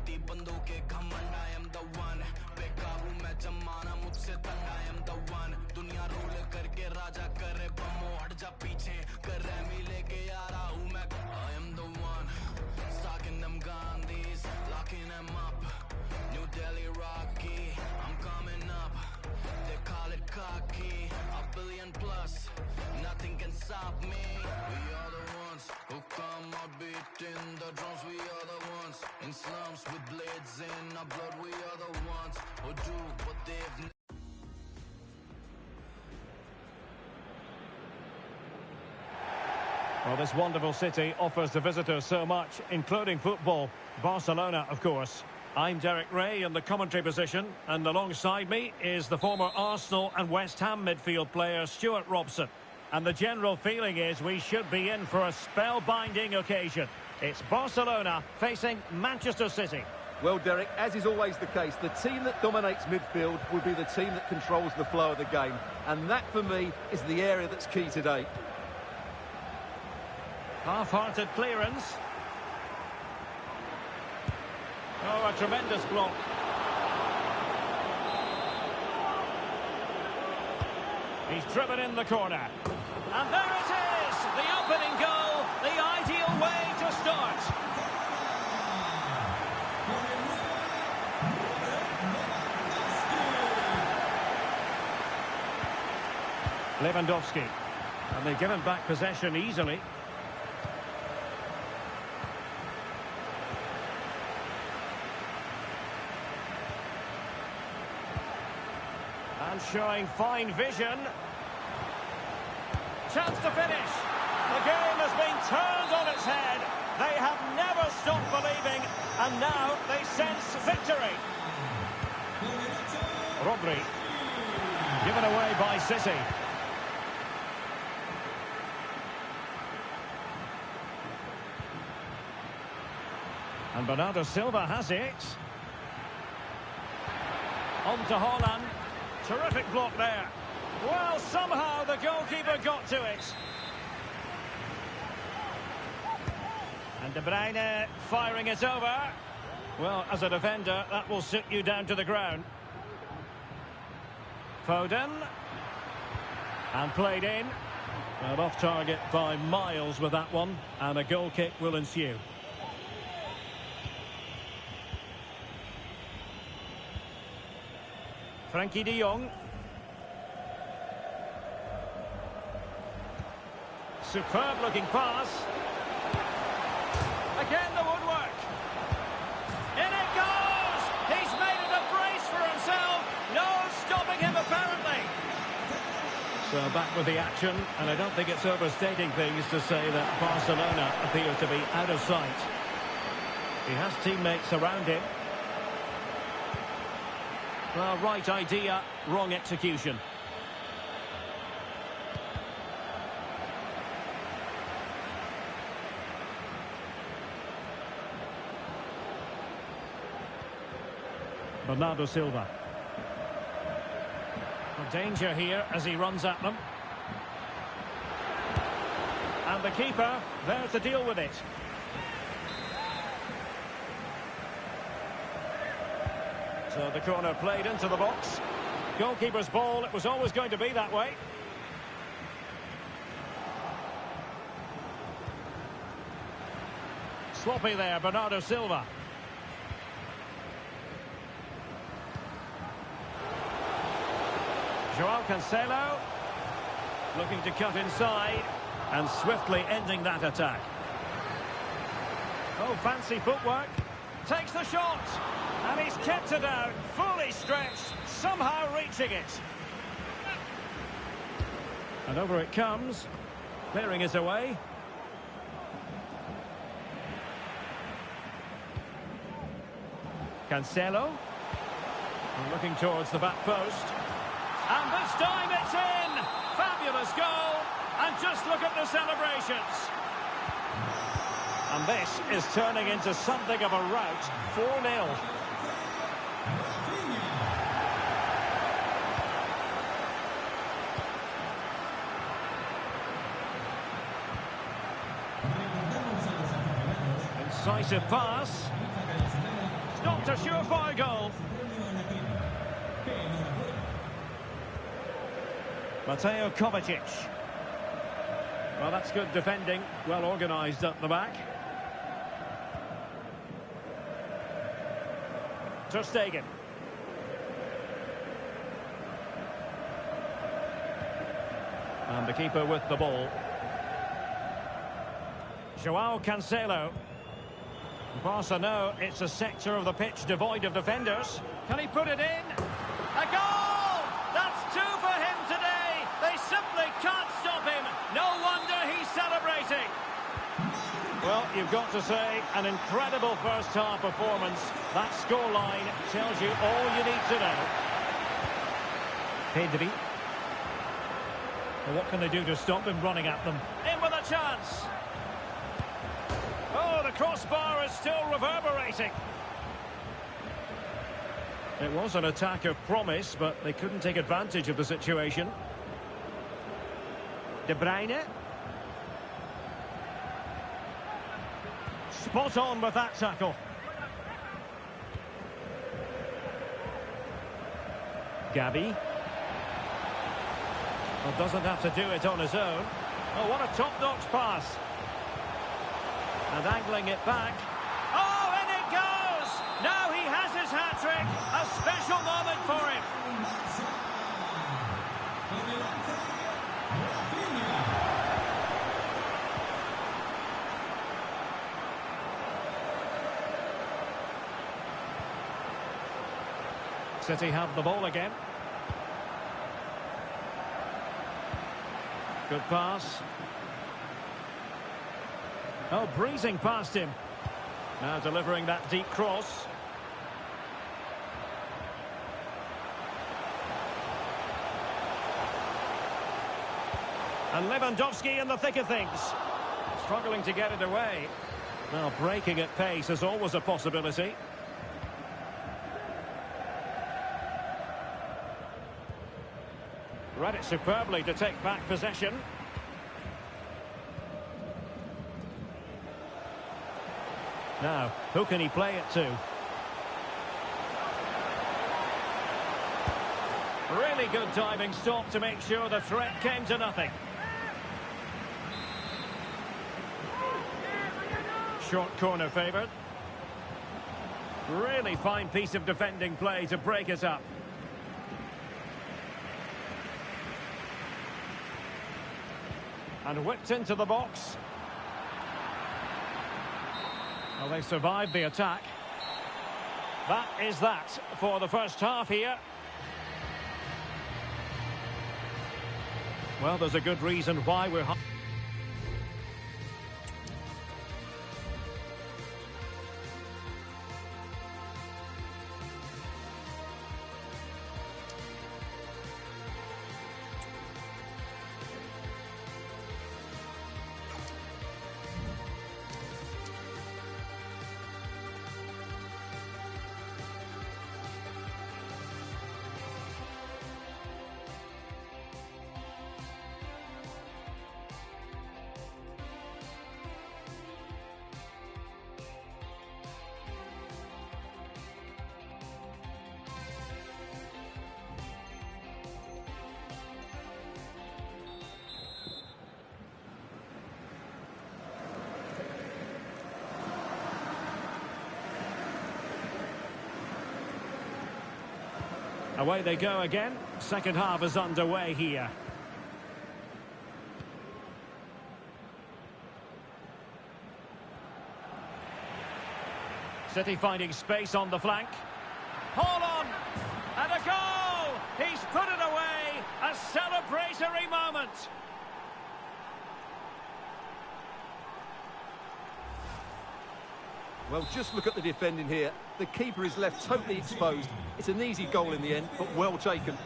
चलती बंदूकें घमंड I am the one बेकाबू मैं जमाना मुझसे तंग I am the one दुनिया rule करके राजा करे बमो हट जा पीछे कर रैमी लेके आ रहा हूँ मैं I am the one stalking them Gandhis locking them up New Delhi Rocky I'm coming up they call it cocky a billion plus nothing can stop me we are the ones who come out beating the drums we are the ones in slums with blades in our blood we are the ones who do what they've Well, this wonderful city offers the visitors so much, including football. Barcelona, of course. I'm Derek Ray in the commentary position, and alongside me is the former Arsenal and West Ham midfield player Stuart Robson. And the general feeling is we should be in for a spellbinding occasion. It's Barcelona facing Manchester City. Well, Derek, as is always the case, the team that dominates midfield will be the team that controls the flow of the game. And that, for me, is the area that's key today. Half-hearted clearance. Oh, a tremendous block. He's driven in the corner. And there it is! The opening goal, the ideal way to start. Lewandowski. And they've given back possession easily. And showing fine vision. Chance to finish. The game has been turned on its head. They have never stopped believing, and now they sense victory. Rodri. Given away by City. And Bernardo Silva has it. On to Haaland. Terrific block there. Well, somehow the goalkeeper got to it. And De Bruyne firing it over. Well, as a defender, that will sit you down to the ground. Foden. And played in. And off target by miles with that one. And a goal kick will ensue. Frankie de Jong. Superb looking pass. Again the woodwork. In it goes! He's made it a brace for himself. No stopping him apparently. So back with the action, and I don't think it's overstating things to say that Barcelona appears to be out of sight. He has teammates around him. Well, right idea, wrong execution. Bernardo Silva. Well, danger here as he runs at them. And the keeper there to deal with it. So the corner played into the box. Goalkeeper's ball, it was always going to be that way. Sloppy there, Bernardo Silva. Joao Cancelo looking to cut inside and swiftly ending that attack. Oh, fancy footwork. Takes the shot. And he's kept it out, fully stretched, somehow reaching it. And over it comes, clearing it away. Cancelo. Looking towards the back post. And this time it's in! Fabulous goal! And just look at the celebrations. And this is turning into something of a rout, 4-0. Incisive pass. stopped a surefire goal. Mateo Kovacic. Well, that's good defending. Well organised at the back. Ter Stegen. And the keeper with the ball. Joao Cancelo. Barca know it's a sector of the pitch devoid of defenders. Can he put it in? A goal! That's two for him today. They simply can't stop him. No wonder he's celebrating. Well, you've got to say, an incredible first-half performance. That scoreline tells you all you need to know. Pedri. Well, what can they do to stop him running at them? In with a chance. Oh, the crossbar is still reverberating. It was an attack of promise, but they couldn't take advantage of the situation. De Bruyne. Spot on with that tackle. Gavi. Well, doesn't have to do it on his own. Oh, what a top-notch pass. And angling it back. Oh, in it goes! Now he has his hat-trick. A special moment for him. City have the ball again. Good pass. Oh, breezing past him. Now delivering that deep cross. And Lewandowski in the thick of things. Struggling to get it away. Well, breaking at pace is always a possibility. Read it superbly to take back possession. Now, who can he play it to? Really good diving stop to make sure the threat came to nothing. Short corner favoured. Really fine piece of defending play to break it up. And whipped into the box. Well, they survived the attack. That is that for the first half here. Well, there's a good reason why we're... Away they go again. Second half is underway here. City finding space on the flank. Hold on! And a goal! He's put it away! A celebratory moment! Well, just look at the defending here. The keeper is left totally exposed. It's an easy goal in the end, but well taken.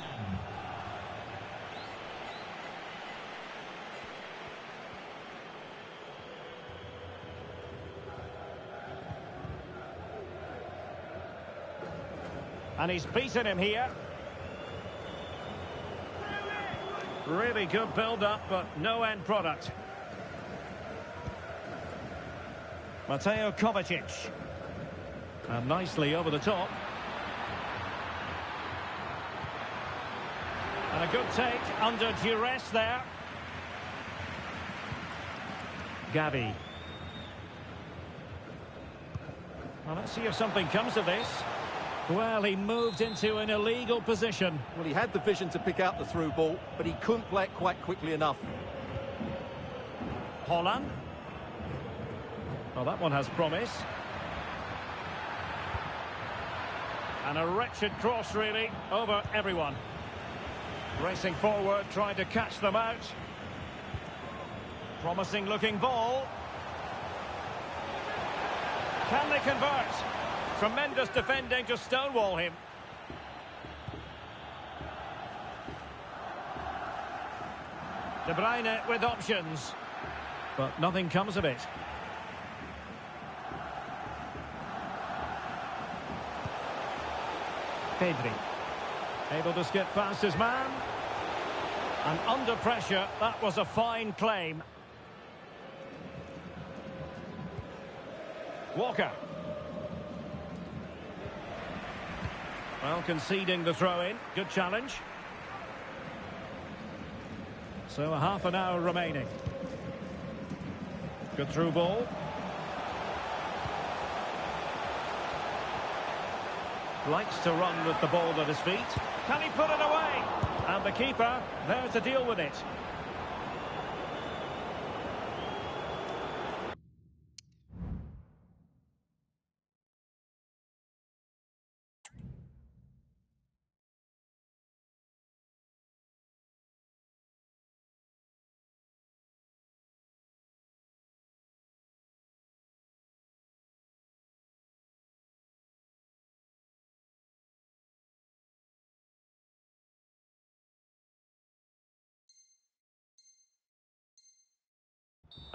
And he's beaten him here. Really good build-up, but no end product. Mateo Kovacic. And nicely over the top. And a good take under duress there. Gavi. Well, let's see if something comes of this. Well, he moved into an illegal position. Well, he had the vision to pick out the through ball, but he couldn't play it quite quickly enough. Holland. Well, that one has promise. And a wretched cross, really, over everyone. Racing forward, trying to catch them out. Promising looking ball. Can they convert? Tremendous defending to stonewall him. De Bruyne with options. But nothing comes of it. Pedri. Able to skip past his man. And under pressure, that was a fine claim. Walker. Well, conceding the throw-in. Good challenge. So a half an hour remaining. Good through ball. Likes to run with the ball at his feet. Can he put it away? And the keeper there to deal with it.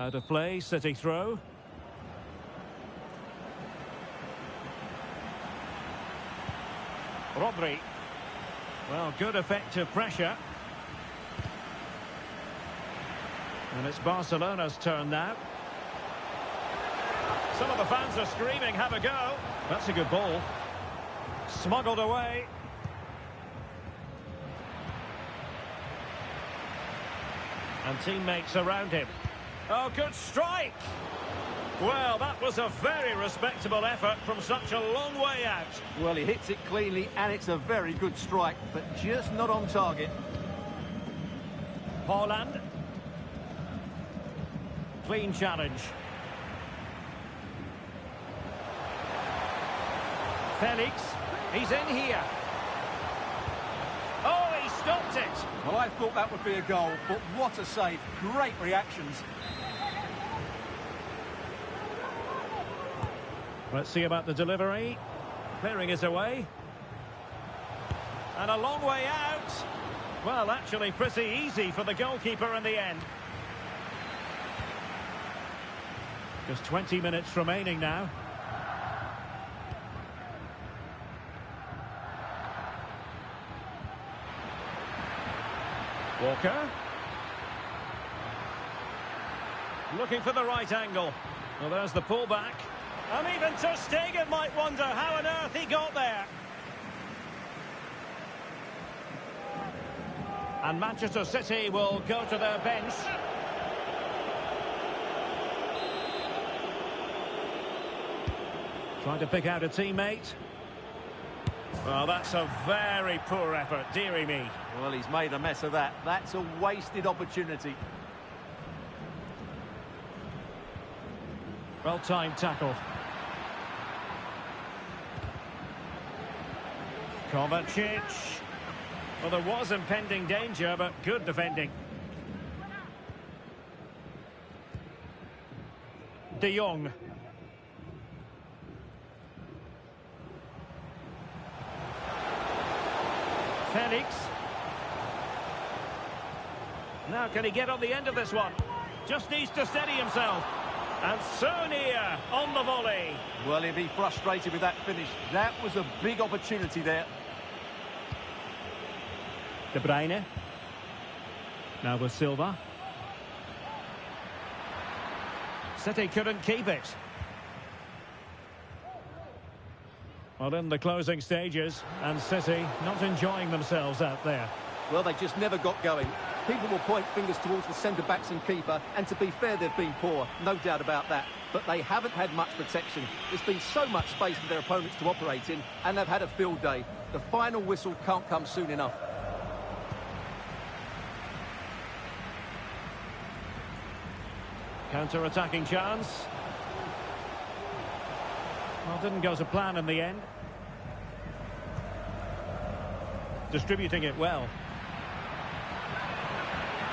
Out of play, City throw. Rodri. Well, good effective pressure. And it's Barcelona's turn now. Some of the fans are screaming, have a go. That's a good ball. Smuggled away. And teammates around him. Oh, good strike! Well, that was a very respectable effort from such a long way out. Well, he hits it cleanly, and it's a very good strike, but just not on target. Holland. Clean challenge. Felix. He's in here. Oh, he stopped it! Well, I thought that would be a goal, but what a save. Great reactions. Let's see about the delivery. Clearing it away. And a long way out. Well, actually pretty easy for the goalkeeper in the end. Just 20 minutes remaining now. Walker. Looking for the right angle. Well, there's the pullback. And even Ter Stegen might wonder how on earth he got there. And Manchester City will go to their bench. Trying to pick out a teammate. Well, that's a very poor effort, dearie me. Well, he's made a mess of that. That's a wasted opportunity. Well-timed tackle. Kovacic. Well, there was impending danger, but good defending. De Jong. Felix. Now can he get on the end of this one? Just needs to steady himself. And so near on the volley. Well, he'll be frustrated with that finish. That was a big opportunity there. De Bruyne. Now with Silva. City couldn't keep it. Well, in the closing stages, and City not enjoying themselves out there. Well, they just never got going. People will point fingers towards the centre-backs and keeper, and to be fair, they've been poor, no doubt about that. But they haven't had much protection. There's been so much space for their opponents to operate in, and they've had a field day. The final whistle can't come soon enough. Counter-attacking chance. Well, didn't go to plan in the end. Distributing it well.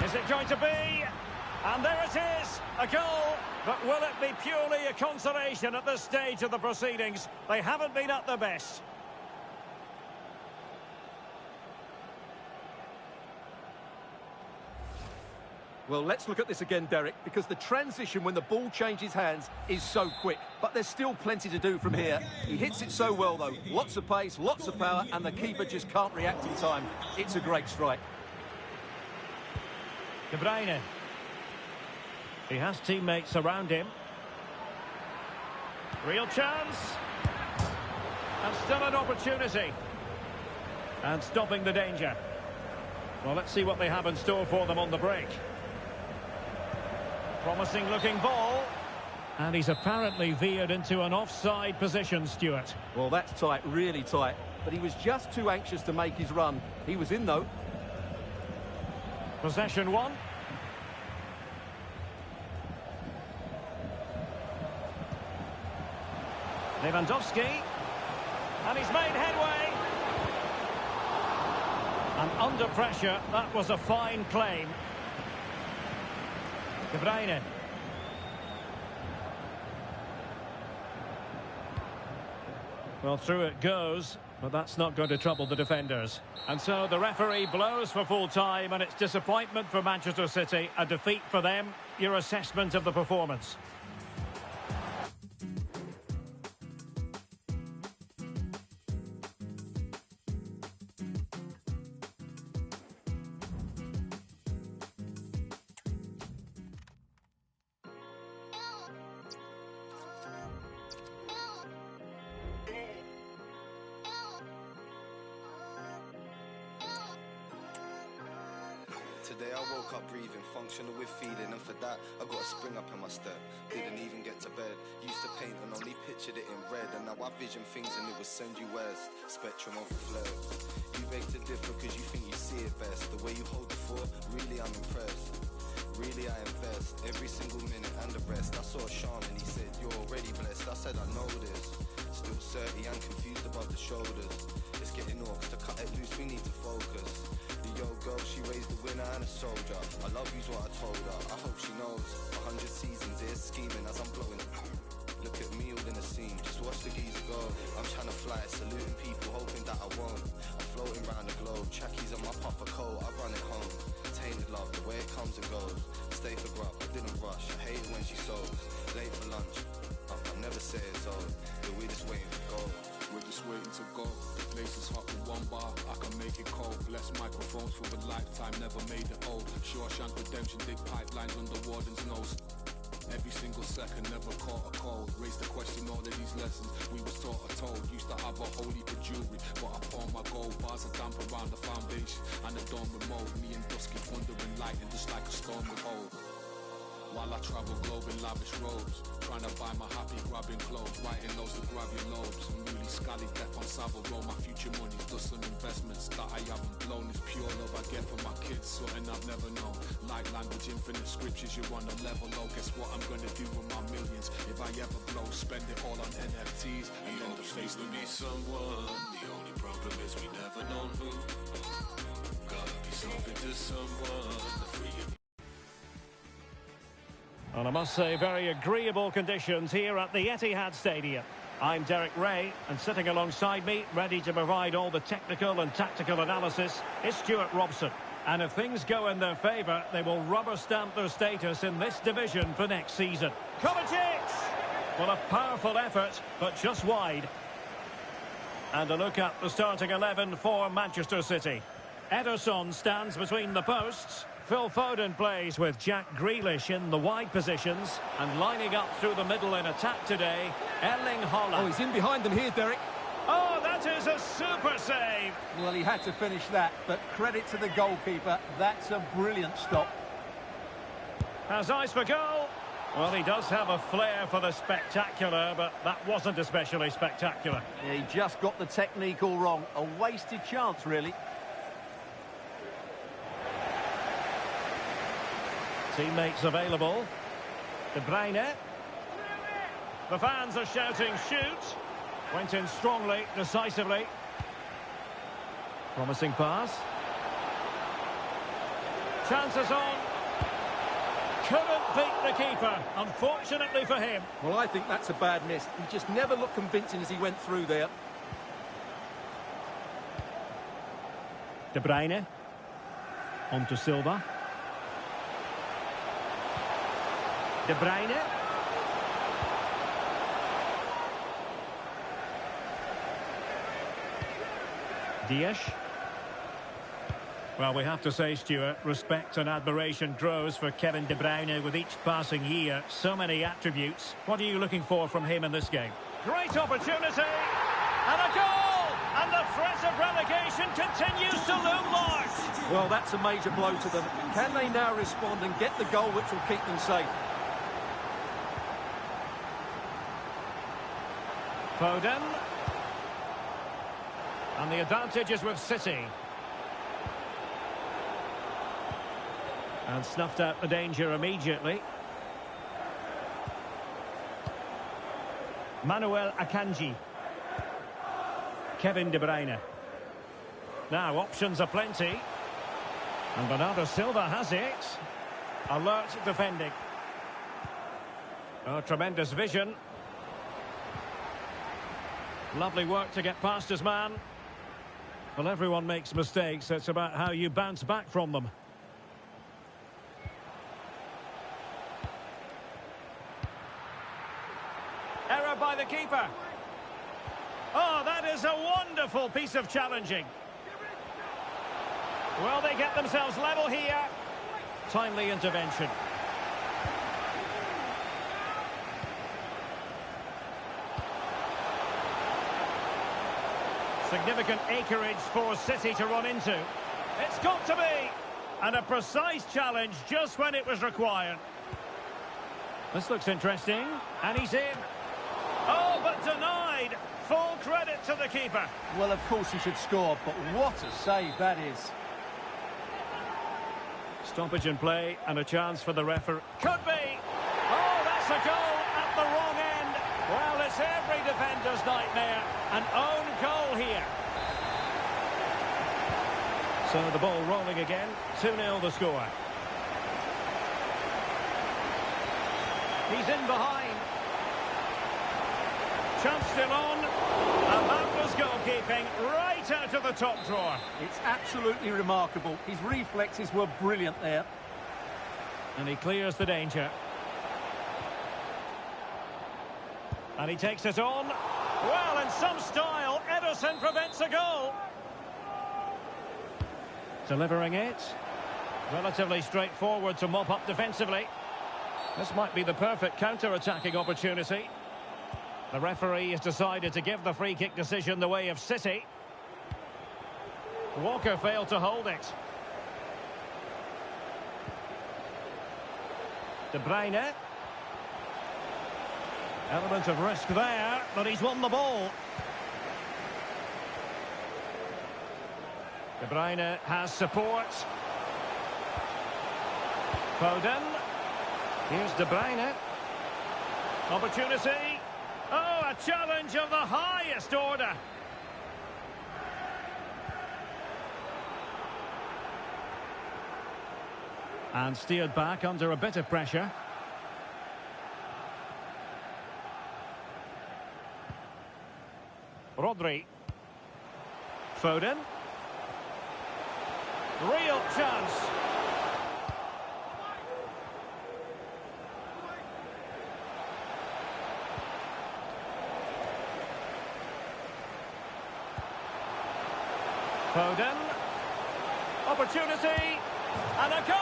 Is it going to be? And there it is, a goal. But will it be purely a consolation at this stage of the proceedings? They haven't been at their best. Well, let's look at this again, Derek, because the transition when the ball changes hands is so quick. But there's still plenty to do from here. He hits it so well, though. Lots of pace, lots of power, and the keeper just can't react in time. It's a great strike. De Bruyne. He has teammates around him. Real chance. And still an opportunity. And stopping the danger. Well, let's see what they have in store for them on the break. Promising looking ball. And he's apparently veered into an offside position, Stuart. Well, that's tight, really tight. But he was just too anxious to make his run. He was in, though. Possession one. Lewandowski. And he's made headway. And under pressure, that was a fine claim. De Bruyne. Well, through it goes, but that's not going to trouble the defenders. And so the referee blows for full time, and it's disappointment for Manchester City, a defeat for them. Your assessment of the performance? Today I woke up breathing, functional with feeling, and for that I got a spring up in my step. Didn't even get to bed, used to paint and only pictured it in red, and now I vision things and it would send you west. Spectrum overflows. You beg to differ cause you think you see it best. The way you hold the fort, really I'm impressed. Really I invest, every single minute and the rest. I saw Sean and he said, you're already blessed. I said I know this, still 30 and confused above the shoulders. It's getting off, to cut it loose we need to focus. The yo girl, she raised a winner and a soldier. I love you's what I told her, I hope she knows. 100 seasons here scheming as I'm blowing. Look at me all in a scene, just watch the geezer go. I'm trying to fly, saluting people, hoping that I won't. I'm floating round the globe, trackies on my puffer coat, I run it home. Tainted love, the way it comes and goes. Stay for grub, I didn't rush, I hate it when she sows. Late for lunch, I never say it's old. Yeah, we're just waiting for gold. We're just waiting to go. The place is hot with one bar, I can make it cold. Bless microphones for a lifetime, never made it old. Shawshank Redemption, dig pipelines on the warden's nose. Every single second, never caught a cold. Raised the question, all of these lessons we was taught or told. Used to have a holy for jewelry, but I pawn my gold. Bars are damp around the foundation, and the dawn remote. Me and Dusky thundering lightning, just like a storm with hold. While I travel globe in lavish robes, trying to buy my happy grabbing clothes, writing loads to grab your lobes. I'm really scally, death on Savile Row. My future money's just some investments that I haven't blown. It's pure love I get from my kids, something I've never known. Light language, infinite scriptures, you're on a level low. Guess what I'm gonna do with my millions? If I ever blow, spend it all on NFTs and then the face to be someone. The only problem is we never known who. Gotta be something to someone. The free. Well, I must say, very agreeable conditions here at the Etihad Stadium. I'm Derek Ray, and sitting alongside me, ready to provide all the technical and tactical analysis, is Stuart Robson. And if things go in their favour, they will rubber stamp their status in this division for next season. Kovacic! Well, a powerful effort, but just wide. And a look at the starting 11 for Manchester City. Ederson stands between the posts. Phil Foden plays with Jack Grealish in the wide positions, and lining up through the middle in attack today, Erling Haaland. Oh, he's in behind them here, Derek. Oh, that is a super save. Well, he had to finish that, but credit to the goalkeeper. That's a brilliant stop. Has eyes for goal. Well, he does have a flair for the spectacular, but that wasn't especially spectacular. Yeah, he just got the technique all wrong. A wasted chance, really. Teammates available. De Bruyne. The fans are shouting shoot. Went in strongly, decisively. Promising pass. Chances on. Couldn't beat the keeper, unfortunately for him. Well, I think that's a bad miss. He just never looked convincing as he went through there. De Bruyne. On to Silva. De Bruyne. Dias. Well, we have to say, Stuart, respect and admiration grows for Kevin De Bruyne with each passing year. So many attributes. What are you looking for from him in this game? Great opportunity! And a goal! And the threat of relegation continues to loom large. Well, that's a major blow to them. Can they now respond and get the goal which will keep them safe? Foden. And the advantage is with City. And snuffed out the danger immediately. Manuel Akanji. Kevin De Bruyne. Now, options are plenty. And Bernardo Silva has it. Alert defending. Oh, tremendous vision. Lovely work to get past his man. Well, everyone makes mistakes. It's about how you bounce back from them. Error by the keeper. Oh, that is a wonderful piece of challenging. Well, they get themselves level here. Timely intervention. Significant acreage for City to run into. It's got to be. And a precise challenge just when it was required. This looks interesting. And he's in. Oh, but denied. Full credit to the keeper. Well, of course he should score, but what a save that is. Stoppage in play and a chance for the referee. Could be. Oh, that's a goal at the wrong end. Well, it's every defender's nightmare. An own goal here. So the ball rolling again. 2-0 the score. He's in behind. Chance still on. And that was goalkeeping right out of the top drawer. It's absolutely remarkable. His reflexes were brilliant there. And he clears the danger. And he takes it on. Well, in some style, Ederson prevents a goal. Delivering it. Relatively straightforward to mop up defensively. This might be the perfect counter-attacking opportunity. The referee has decided to give the free-kick decision the way of City. Walker failed to hold it. De Bruyne. Element of risk there, but he's won the ball. De Bruyne has support. Foden. Here's De Bruyne. Opportunity. Oh, a challenge of the highest order. And steered back under a bit of pressure. Rodri. Foden. Real chance. Foden. Opportunity. And a goal!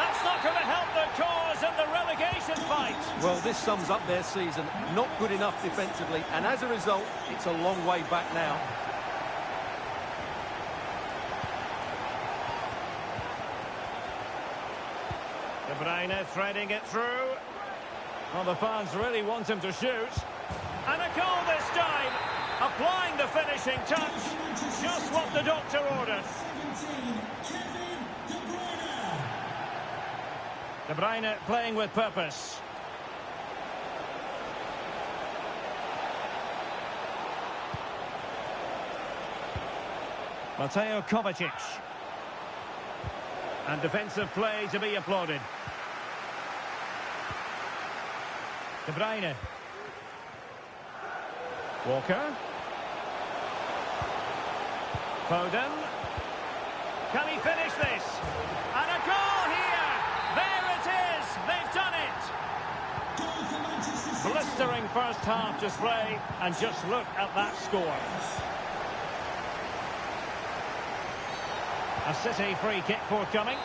That's not going to help the cause in the relegation fight. Well, this sums up their season. Not good enough defensively, and as a result, it's a long way back now. De Bruyne threading it through. Well, the fans really want him to shoot. And a goal this time. Applying the finishing touch. Just what the doctor ordered. De Bruyne playing with purpose. Mateo Kovacic. And defensive play to be applauded. De Bruyne. Walker. Foden. Can he finish this? And a goal here! There it is! They've done it! Blistering first half display, and just look at that score. A City free kick forthcoming.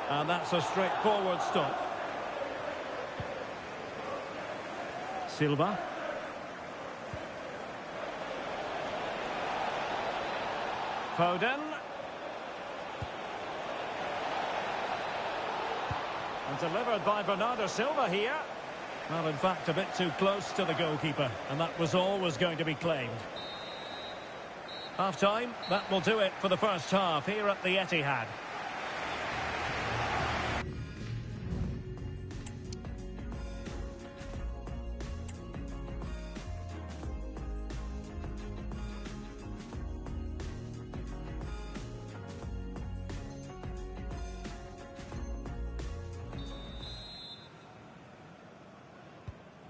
And that's a straightforward stop. Silva. Foden. And delivered by Bernardo Silva here. Well, in fact, a bit too close to the goalkeeper, and that was always going to be claimed. Half-time, that will do it for the first half here at the Etihad.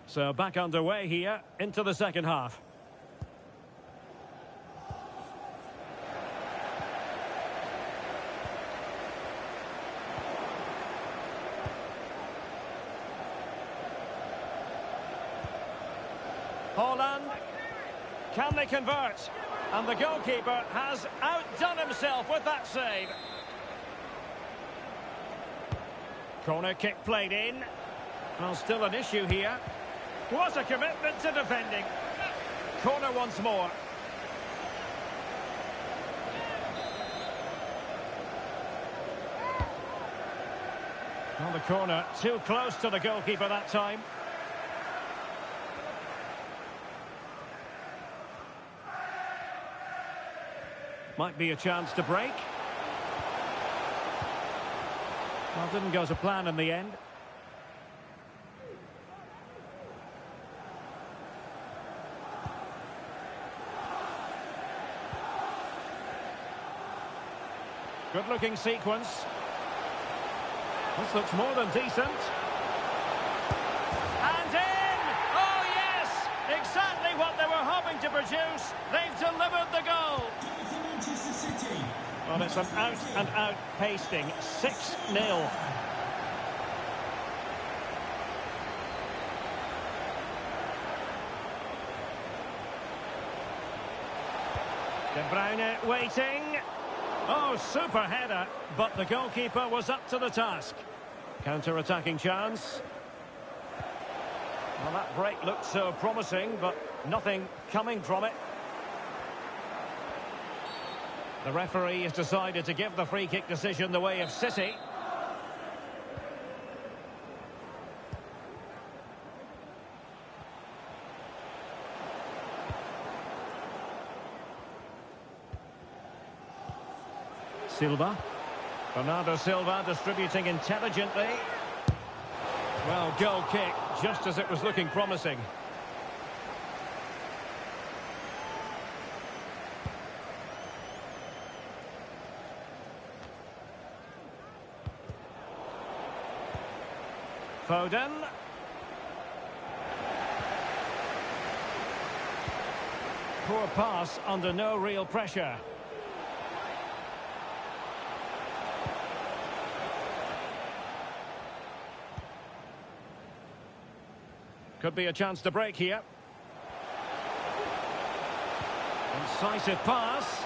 So back underway here into the second half. Holland, can they convert? And the goalkeeper has outdone himself with that save. Corner kick played in. Well, still an issue here. What a commitment to defending. Corner once more. On the corner, too close to the goalkeeper that time. Might be a chance to break. Well, didn't go to plan in the end. Good-looking sequence. This looks more than decent. And in! Oh, yes! Exactly what they were hoping to produce. They've delivered the goal. Well, it's an out-and-out pasting. 6-0. De Bruyne waiting. Oh, super header, but the goalkeeper was up to the task. Counter-attacking chance. Well, that break looked so promising, but nothing coming from it. The referee has decided to give the free kick decision the way of City. Silva. Bernardo Silva distributing intelligently. Well, goal kick, just as it was looking promising. Foden. Poor pass under no real pressure. Could be a chance to break here. Incisive pass.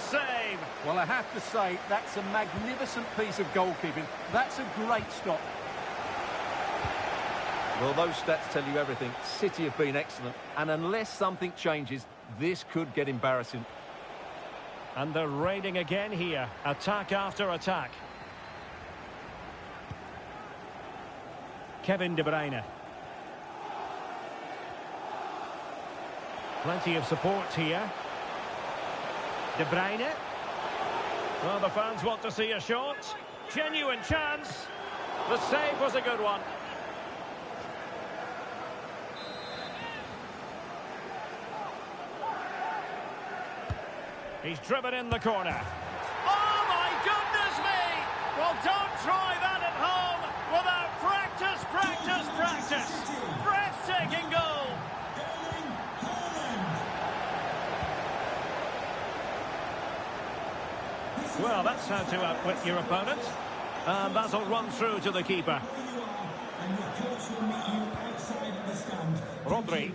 save. Well, I have to say, that's a magnificent piece of goalkeeping. That's a great stop. Well, those stats tell you everything. City have been excellent, and unless something changes, this could get embarrassing. And they're raiding again here. Attack after attack. Kevin De Bruyne. Plenty of support here. De Bruyne. Well, the fans want to see a shot. Genuine chance. The save was a good one. He's driven in the corner. Oh, my goodness me! Well, don't try that at home without practice, practice, practice. Breathtaking goal. Well, that's how to outwit your opponent. And that'll run through to the keeper. Rodri.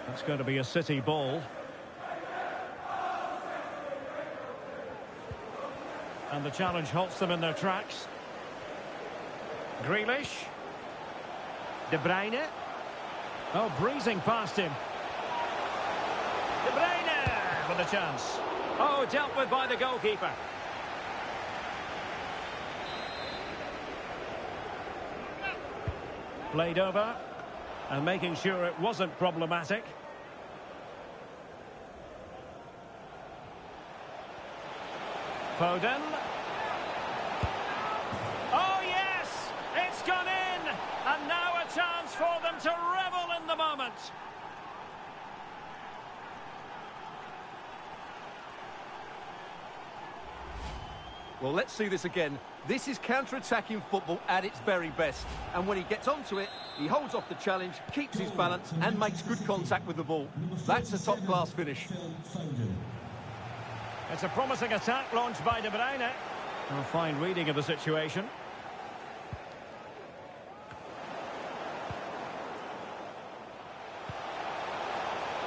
That's going to be a City ball. And the challenge halts them in their tracks. Grealish. De Bruyne. Oh, breezing past him. De Bruyne with a chance. Oh, dealt with by the goalkeeper. Played over. And making sure it wasn't problematic. Foden. Oh, yes! It's gone in! And now a chance for them to revel in the moment. Well, let's see this again. This is counter-attacking football at its very best. And when he gets onto it, he holds off the challenge, keeps his balance, and makes good contact with the ball. That's a top-class finish. It's a promising attack launched by De Bruyne. A fine reading of the situation.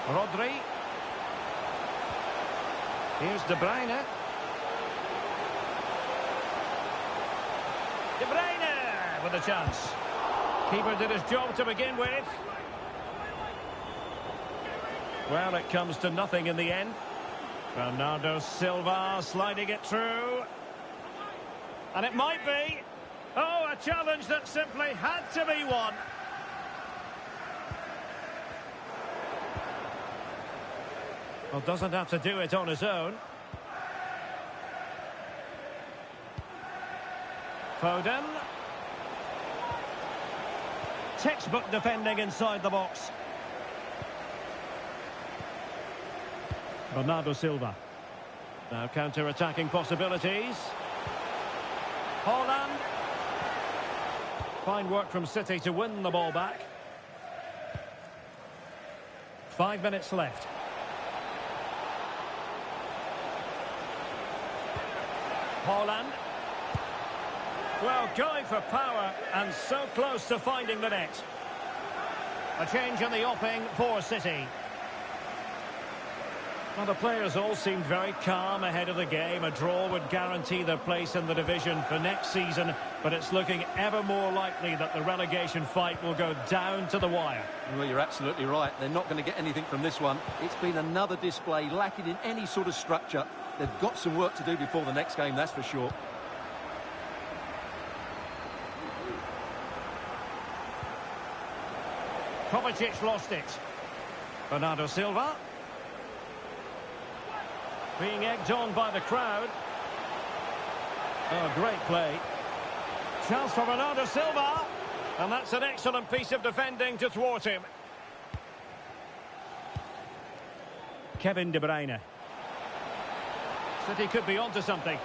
Rodri. Here's De Bruyne. De Bruyne with a chance. Keeper did his job to begin with. Well, it comes to nothing in the end. Bernardo Silva sliding it through. And it might be. Oh, a challenge that simply had to be won. Well, doesn't have to do it on his own. Foden. Textbook defending inside the box. Bernardo Silva. Now counter-attacking possibilities. Haaland. Fine work from City to win the ball back. 5 minutes left. Haaland. Well, going for power and so close to finding the net. A change in the offing for City. Well, the players all seemed very calm ahead of the game. A draw would guarantee their place in the division for next season, but it's looking ever more likely that the relegation fight will go down to the wire. Well, you're absolutely right. They're not going to get anything from this one. It's been another display lacking in any sort of structure. They've got some work to do before the next game, that's for sure. Kovacic lost it. Bernardo Silva. Being egged on by the crowd. Oh, great play. Chance for Bernardo Silva. And that's an excellent piece of defending to thwart him. Kevin De Bruyne. City could be onto something.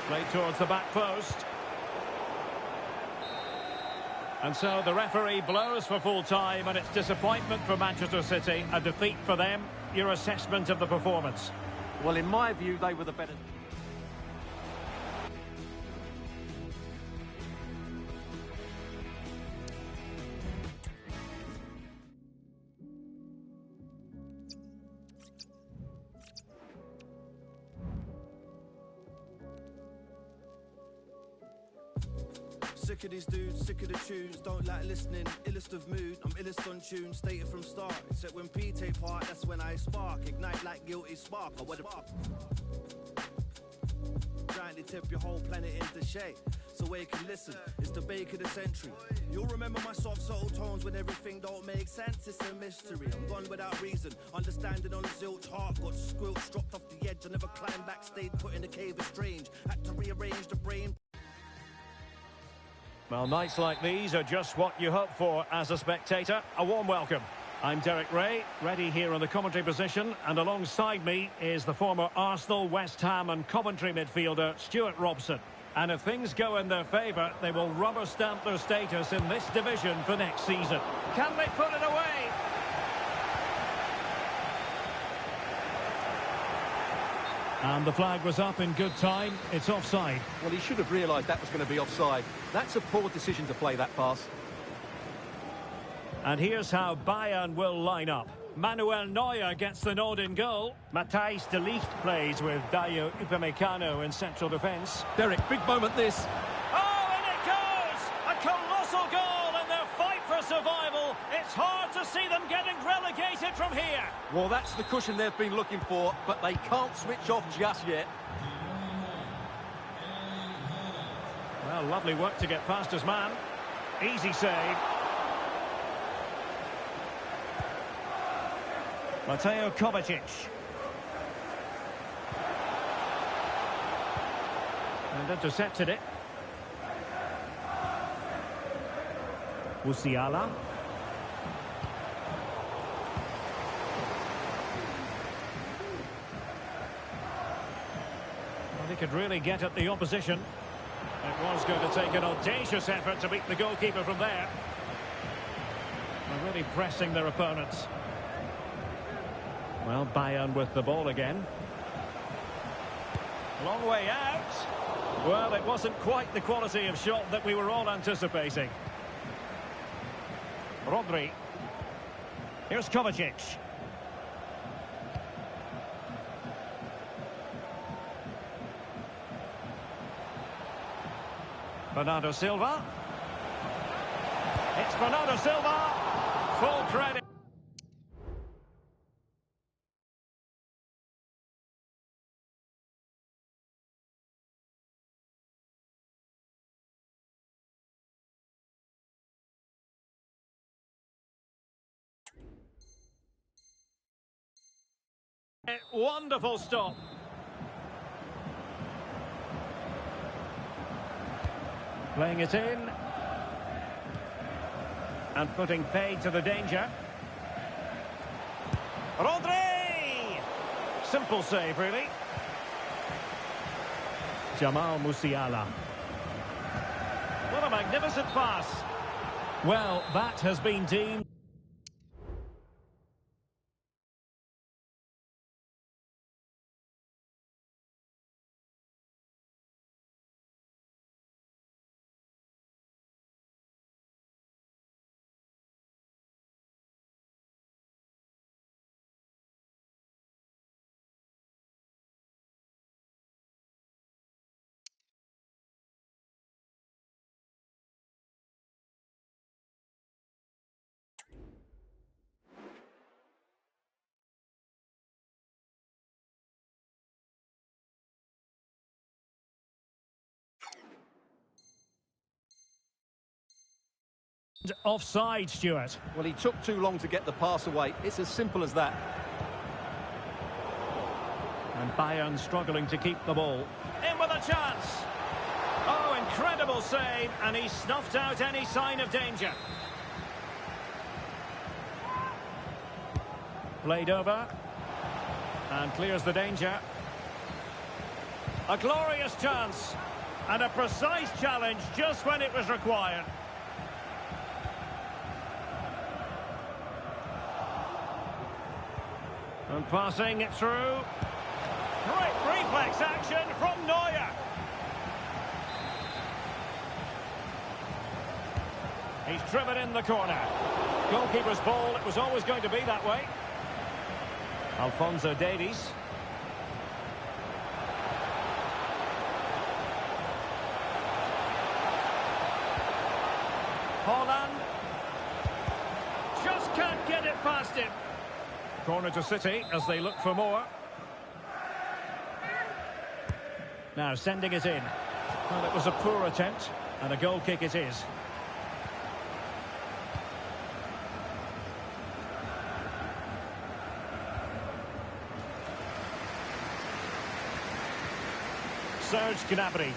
Played towards the back post. And so the referee blows for full time, and it's disappointment for Manchester City, a defeat for them. Your assessment of the performance? Well, in my view, they were the better. sick of these dudes, sick of the tunes. Don't like listening, illest of mood. I'm illest on tune, stated from start. Except when P take part, that's when I spark. Ignite like guilty spark. Or what the fuck? Trying to tip your whole planet into shade. So wake and listen, it's the bake of the century. You'll remember my soft, subtle tones when everything don't make sense. It's a mystery. I'm gone without reason. Understanding on zilch, heart got squilched, dropped off the edge. I never climbed back, stayed put in the cave is strange. Had to rearrange the brain. Well, nights like these are just what you hope for as a spectator. A warm welcome. I'm Derek Ray, ready here on the commentary position, and alongside me is the former Arsenal, West Ham and Coventry midfielder Stuart Robson. And if things go in their favour, they will rubber stamp their status in this division for next season. Can they put it away? And the flag was up in good time. It's offside. Well, he should have realised that was going to be offside. That's a poor decision to play that pass. And here's how Bayern will line up. Manuel Neuer gets the nod in goal. Matthijs de Ligt plays with Dayo Upamecano in central defence. Derek, big moment this. Oh, and it goes! A colossal goal in their fight for survival. It's hard to see them getting relegated from here. Well, that's the cushion they've been looking for, but they can't switch off just yet. Well, lovely work to get past his man. Easy save. Mateo Kovacic. And intercepted it. Musiala. Well, they could really get at the opposition. It was going to take an audacious effort to beat the goalkeeper from there. They're really pressing their opponents. Well, Bayern with the ball again. Long way out. Well, it wasn't quite the quality of shot that we were all anticipating. Rodri. Here's Kovacic. Bernardo Silva. It's Bernardo Silva. Full credit. Wonderful stop. Playing it in. And putting paid to the danger. Rodri! Simple save, really. Jamal Musiala. What a magnificent pass. Well, that has been deemed... Offside, Stuart. Well, he took too long to get the pass away. It's as simple as that. And Bayern struggling to keep the ball. In with a chance. Oh, incredible save. And he snuffed out any sign of danger. Played over. And clears the danger. A glorious chance. And a precise challenge just when it was required. And passing it through. Great reflex action from Neuer. He's driven in the corner. Goalkeeper's ball, it was always going to be that way. Alphonso Davies. Haaland. Just can't get it past him. Corner to City as they look for more. Now sending it in. Well, it was a poor attempt, and a goal kick it is. Serge Gnabry.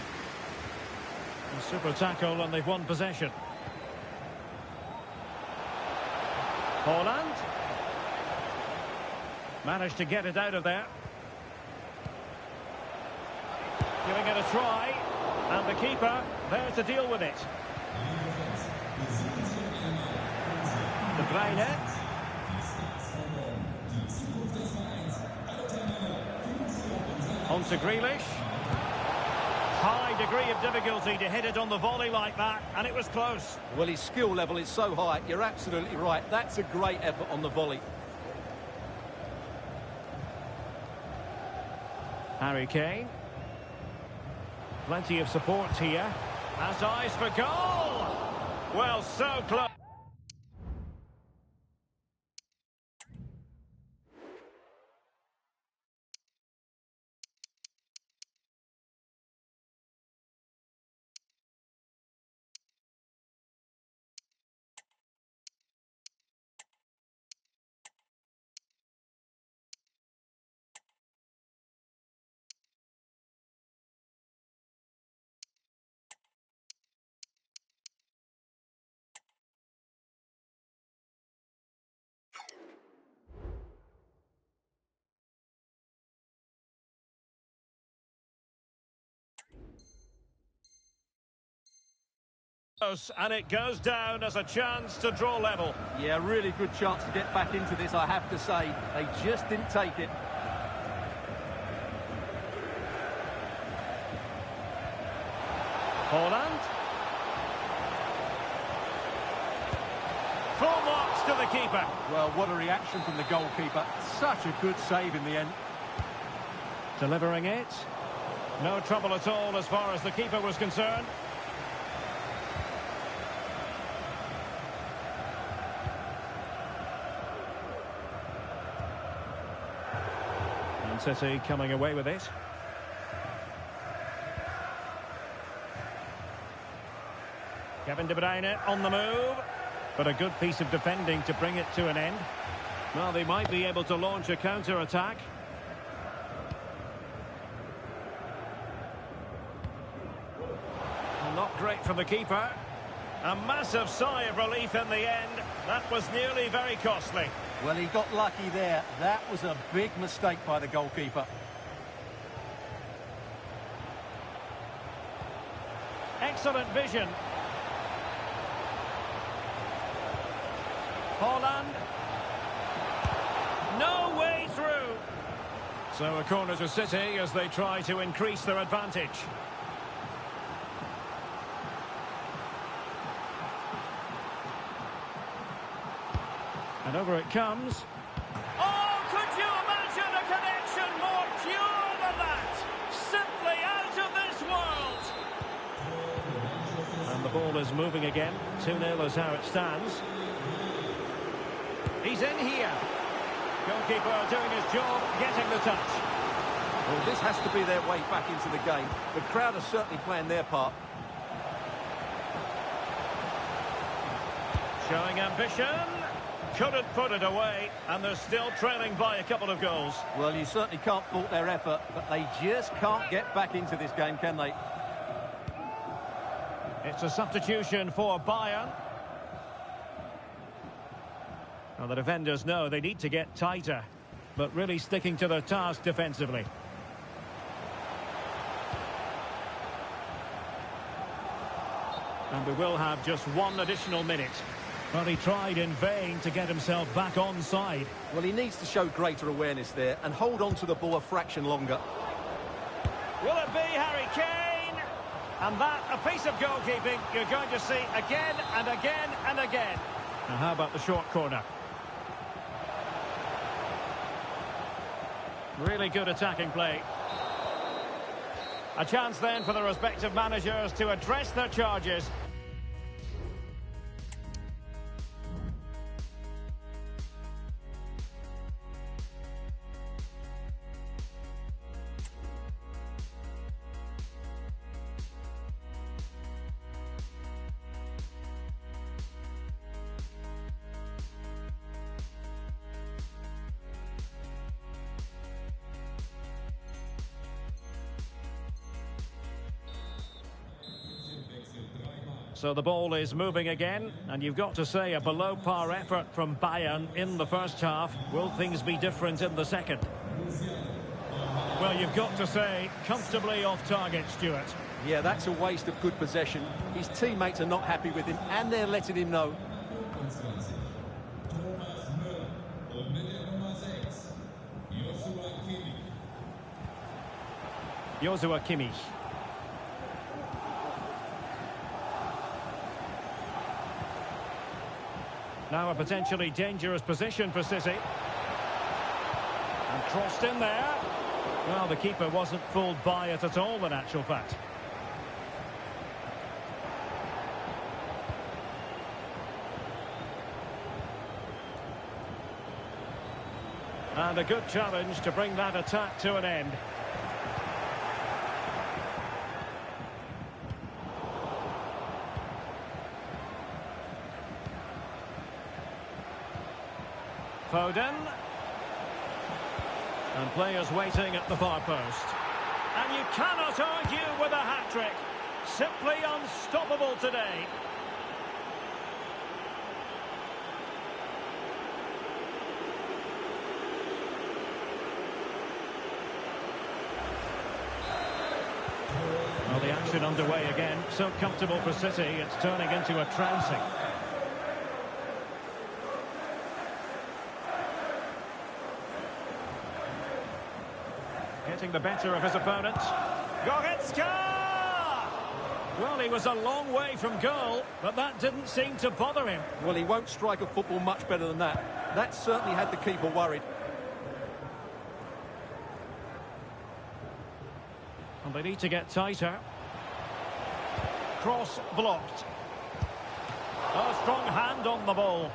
A super tackle, and they've won possession. Haaland. Managed to get it out of there. Giving it a try. And the keeper there to deal with it. De Bruyne. On to Grealish. High degree of difficulty to hit it on the volley like that, and it was close. Well, his skill level is so high, you're absolutely right. That's a great effort on the volley. Harry Kane. Plenty of support here. Has eyes for goal! Well, so close. And it goes down as a chance to draw level. Yeah, really good chance to get back into this, I have to say. They just didn't take it. Haaland. Full marks to the keeper. Well, what a reaction from the goalkeeper. Such a good save in the end. Delivering it. No trouble at all as far as the keeper was concerned. City coming away with it. Kevin De Bruyne on the move, but a good piece of defending to bring it to an end. Well, they might be able to launch a counter-attack. Not great from the keeper. A massive sigh of relief in the end. That was nearly very costly. Well, he got lucky there. That was a big mistake by the goalkeeper. Excellent vision. Haaland. No way through. So a corner to City as they try to increase their advantage. And over it comes. Oh, could you imagine a connection more pure than that? Simply out of this world. And the ball is moving again. 2-0 is how it stands. He's in here. Goalkeeper doing his job, getting the touch. Well, this has to be their way back into the game. The crowd are certainly playing their part. Showing ambition. Couldn't put it away, and they're still trailing by a couple of goals. Well, you certainly can't fault their effort, but they just can't get back into this game, can they? It's a substitution for Bayern. Well, the defenders know they need to get tighter, but really sticking to their task defensively. And we will have just one additional minute. But he tried in vain to get himself back on side. Well, he needs to show greater awareness there and hold on to the ball a fraction longer. Will it be Harry Kane? And that, a piece of goalkeeping you're going to see again and again and again. Now, how about the short corner? Really good attacking play. A chance then for the respective managers to address their charges. So the ball is moving again, and you've got to say a below-par effort from Bayern in the first half. Will things be different in the second? Well, you've got to say, comfortably off target, Stuart. Yeah, that's a waste of good possession. His teammates are not happy with him, and they're letting him know. Joshua Kimmich. Now a potentially dangerous position for City. And crossed in there. Well, the keeper wasn't fooled by it at all, in actual fact. And a good challenge to bring that attack to an end. Foden. And players waiting at the far post. And you cannot argue with a hat-trick. Simply unstoppable today. Well, the action underway again. So comfortable for City, it's turning into a trouncing. Getting the better of his opponent. Goretzka! Well, he was a long way from goal, but that didn't seem to bother him. Well, he won't strike a football much better than that. That certainly had the keeper worried. And they need to get tighter. Cross blocked. A strong hand on the ball.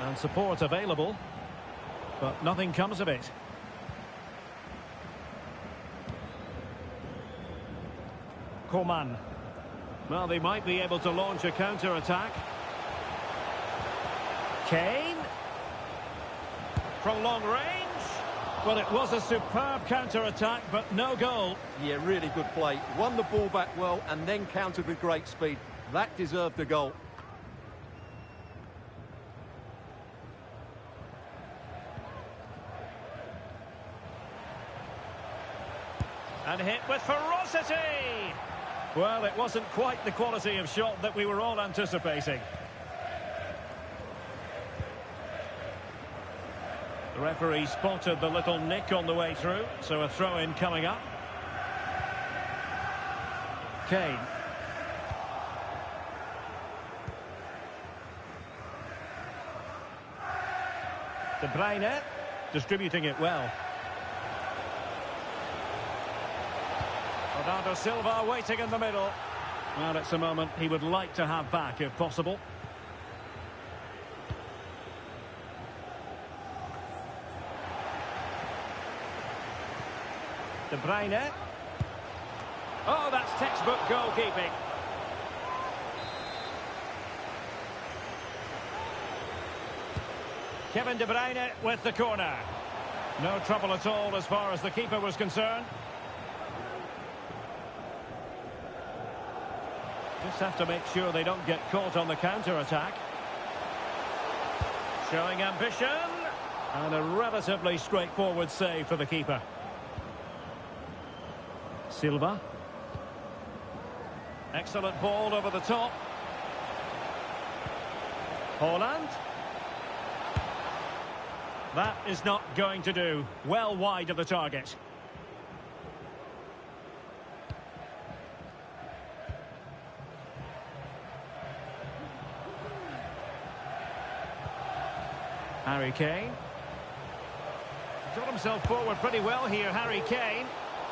And support available, but nothing comes of it. Coman. Well, they might be able to launch a counter-attack. Kane. From long range. Well, it was a superb counter-attack, but no goal. Yeah, really good play. Won the ball back well and then countered with great speed. That deserved a goal. And hit with ferocity! Well, it wasn't quite the quality of shot that we were all anticipating. The referee spotted the little nick on the way through, so a throw-in coming up. Kane. De Bruyne, distributing it well. Bernardo Silva waiting in the middle. Well, it's a moment he would like to have back if possible. De Bruyne. Oh, that's textbook goalkeeping. Kevin De Bruyne with the corner. No trouble at all as far as the keeper was concerned. Just have to make sure they don't get caught on the counter-attack. Showing ambition. And a relatively straightforward save for the keeper. Silva. Excellent ball over the top. Haaland. That is not going to do. Well wide of the target. Harry Kane. Got himself forward pretty well here, Harry Kane.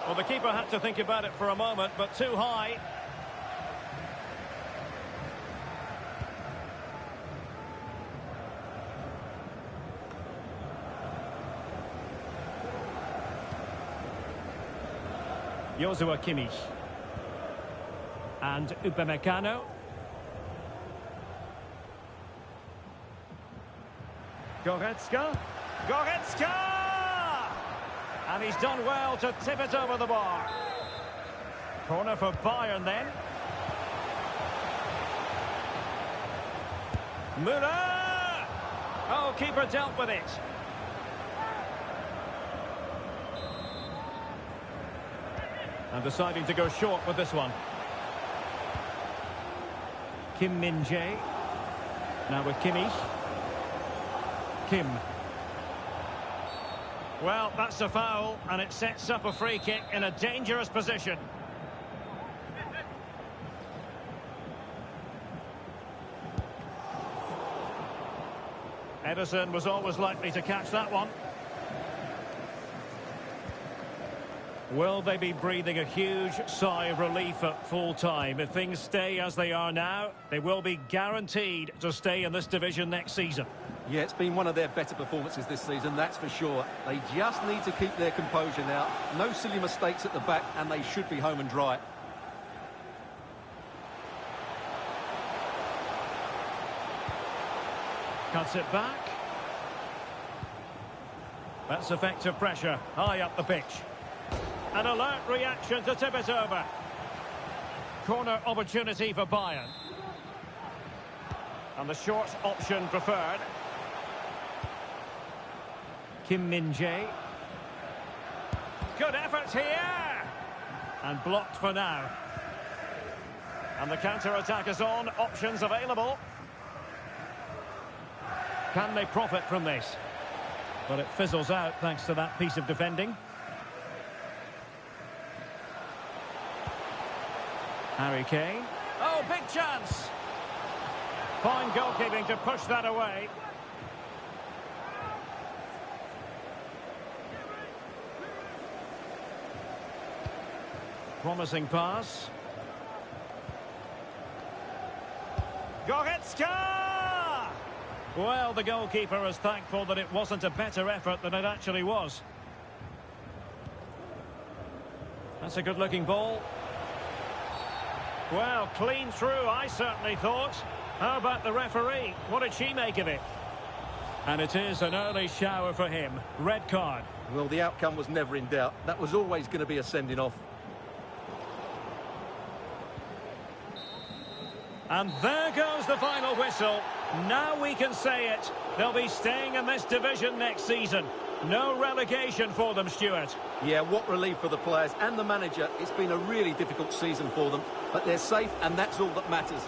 Well, the keeper had to think about it for a moment, but too high. Joshua Kimmich. And Upamecano. Goretzka. Goretzka! And he's done well to tip it over the bar. Corner for Bayern then. Müller! Oh, keeper dealt with it. And deciding to go short with this one. Kim Min-jae. Now with Kimmich. Kim. Well, that's a foul, and it sets up a free kick in a dangerous position. Edison was always likely to catch that one. Will they be breathing a huge sigh of relief at full time? If things stay as they are now, they will be guaranteed to stay in this division next season. Yeah, it's been one of their better performances this season, that's for sure. They just need to keep their composure now. No silly mistakes at the back, and they should be home and dry. Cuts it back. That's effective pressure, high up the pitch. An alert reaction to tip it over. Corner opportunity for Bayern. And the short option preferred. Kim Min-jae. Good effort here! And blocked for now. And the counter-attack is on, options available. Can they profit from this? But it fizzles out thanks to that piece of defending. Harry Kane. Oh, big chance! Fine goalkeeping to push that away. Promising pass. Goretzka! Well, the goalkeeper is thankful that it wasn't a better effort than it actually was. That's a good-looking ball. Well, clean through, I certainly thought. How about the referee? What did she make of it? And it is an early shower for him. Red card. Well, the outcome was never in doubt. That was always going to be a sending off. And there goes the final whistle. Now we can say it. They'll be staying in this division next season. No relegation for them, Stuart. Yeah, what relief for the players and the manager. It's been a really difficult season for them, but they're safe, and that's all that matters.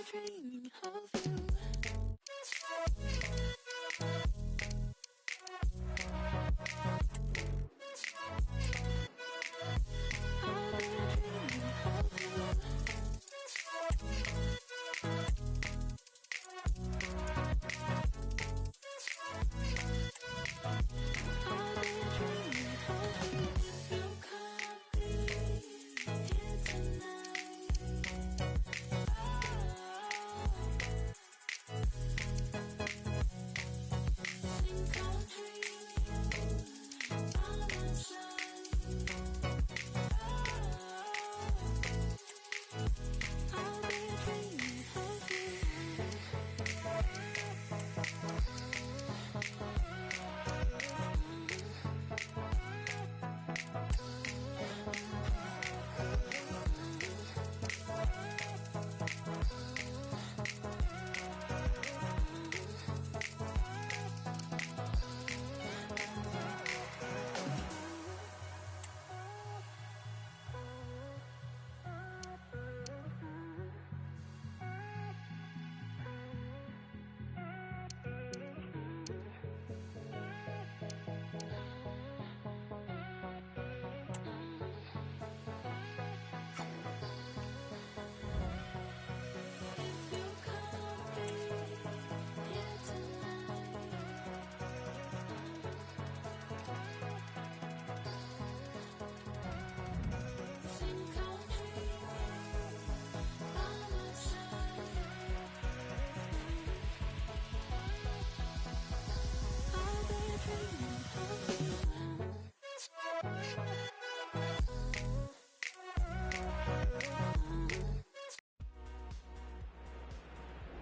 Dreaming of you.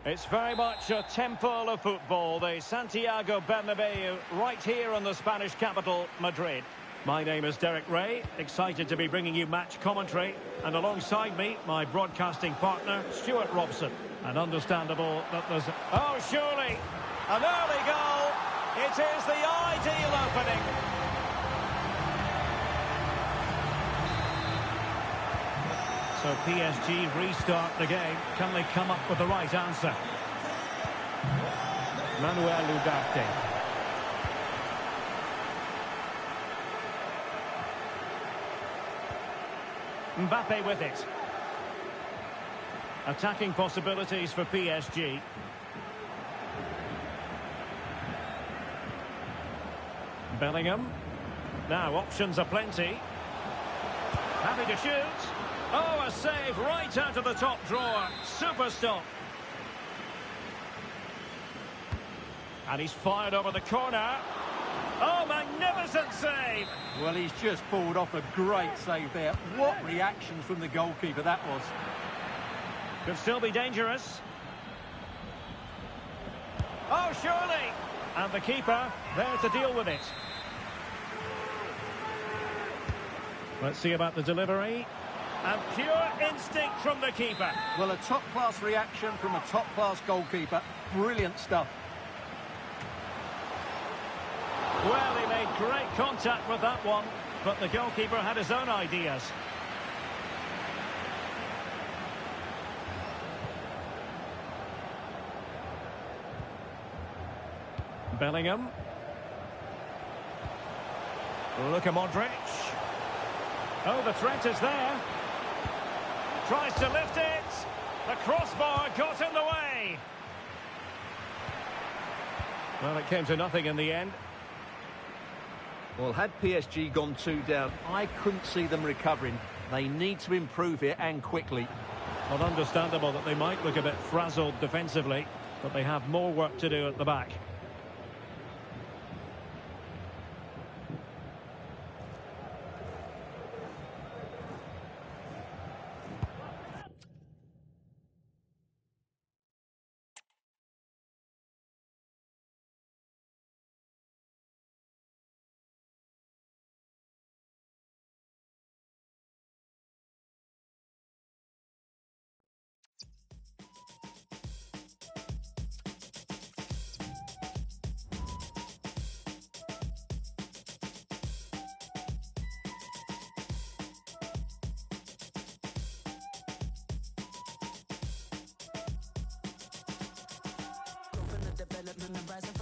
It's very much a temple of football, the Santiago Bernabeu, right here in the Spanish capital, Madrid. My name is Derek Ray, excited to be bringing you match commentary, and alongside me, my broadcasting partner, Stuart Robson. And understandable that there's... Oh, surely! An early goal! It is the ideal opening! So PSG restart the game. Can they come up with the right answer? Manuel Ugarte. Mbappe with it. Attacking possibilities for PSG. Bellingham. Now options are plenty. Happy to shoot. Oh, a save right out of the top drawer. Super stop. And he's fired over the corner. Oh, magnificent save! Well, he's just pulled off a great save there. What reaction from the goalkeeper that was. Could still be dangerous. Oh, surely! And the keeper there to deal with it. Let's see about the delivery. And pure instinct from the keeper. Well, a top-class reaction from a top-class goalkeeper. Brilliant stuff. Well, he made great contact with that one, but the goalkeeper had his own ideas. Bellingham. Luka Modric. Oh, the threat is there. Tries to lift it. The crossbar got in the way. Well, it came to nothing in the end. Well, had PSG gone 2 down, I couldn't see them recovering. They need to improve here, and quickly. Well, understandable that they might look a bit frazzled defensively, but they have more work to do at the back. Development and rise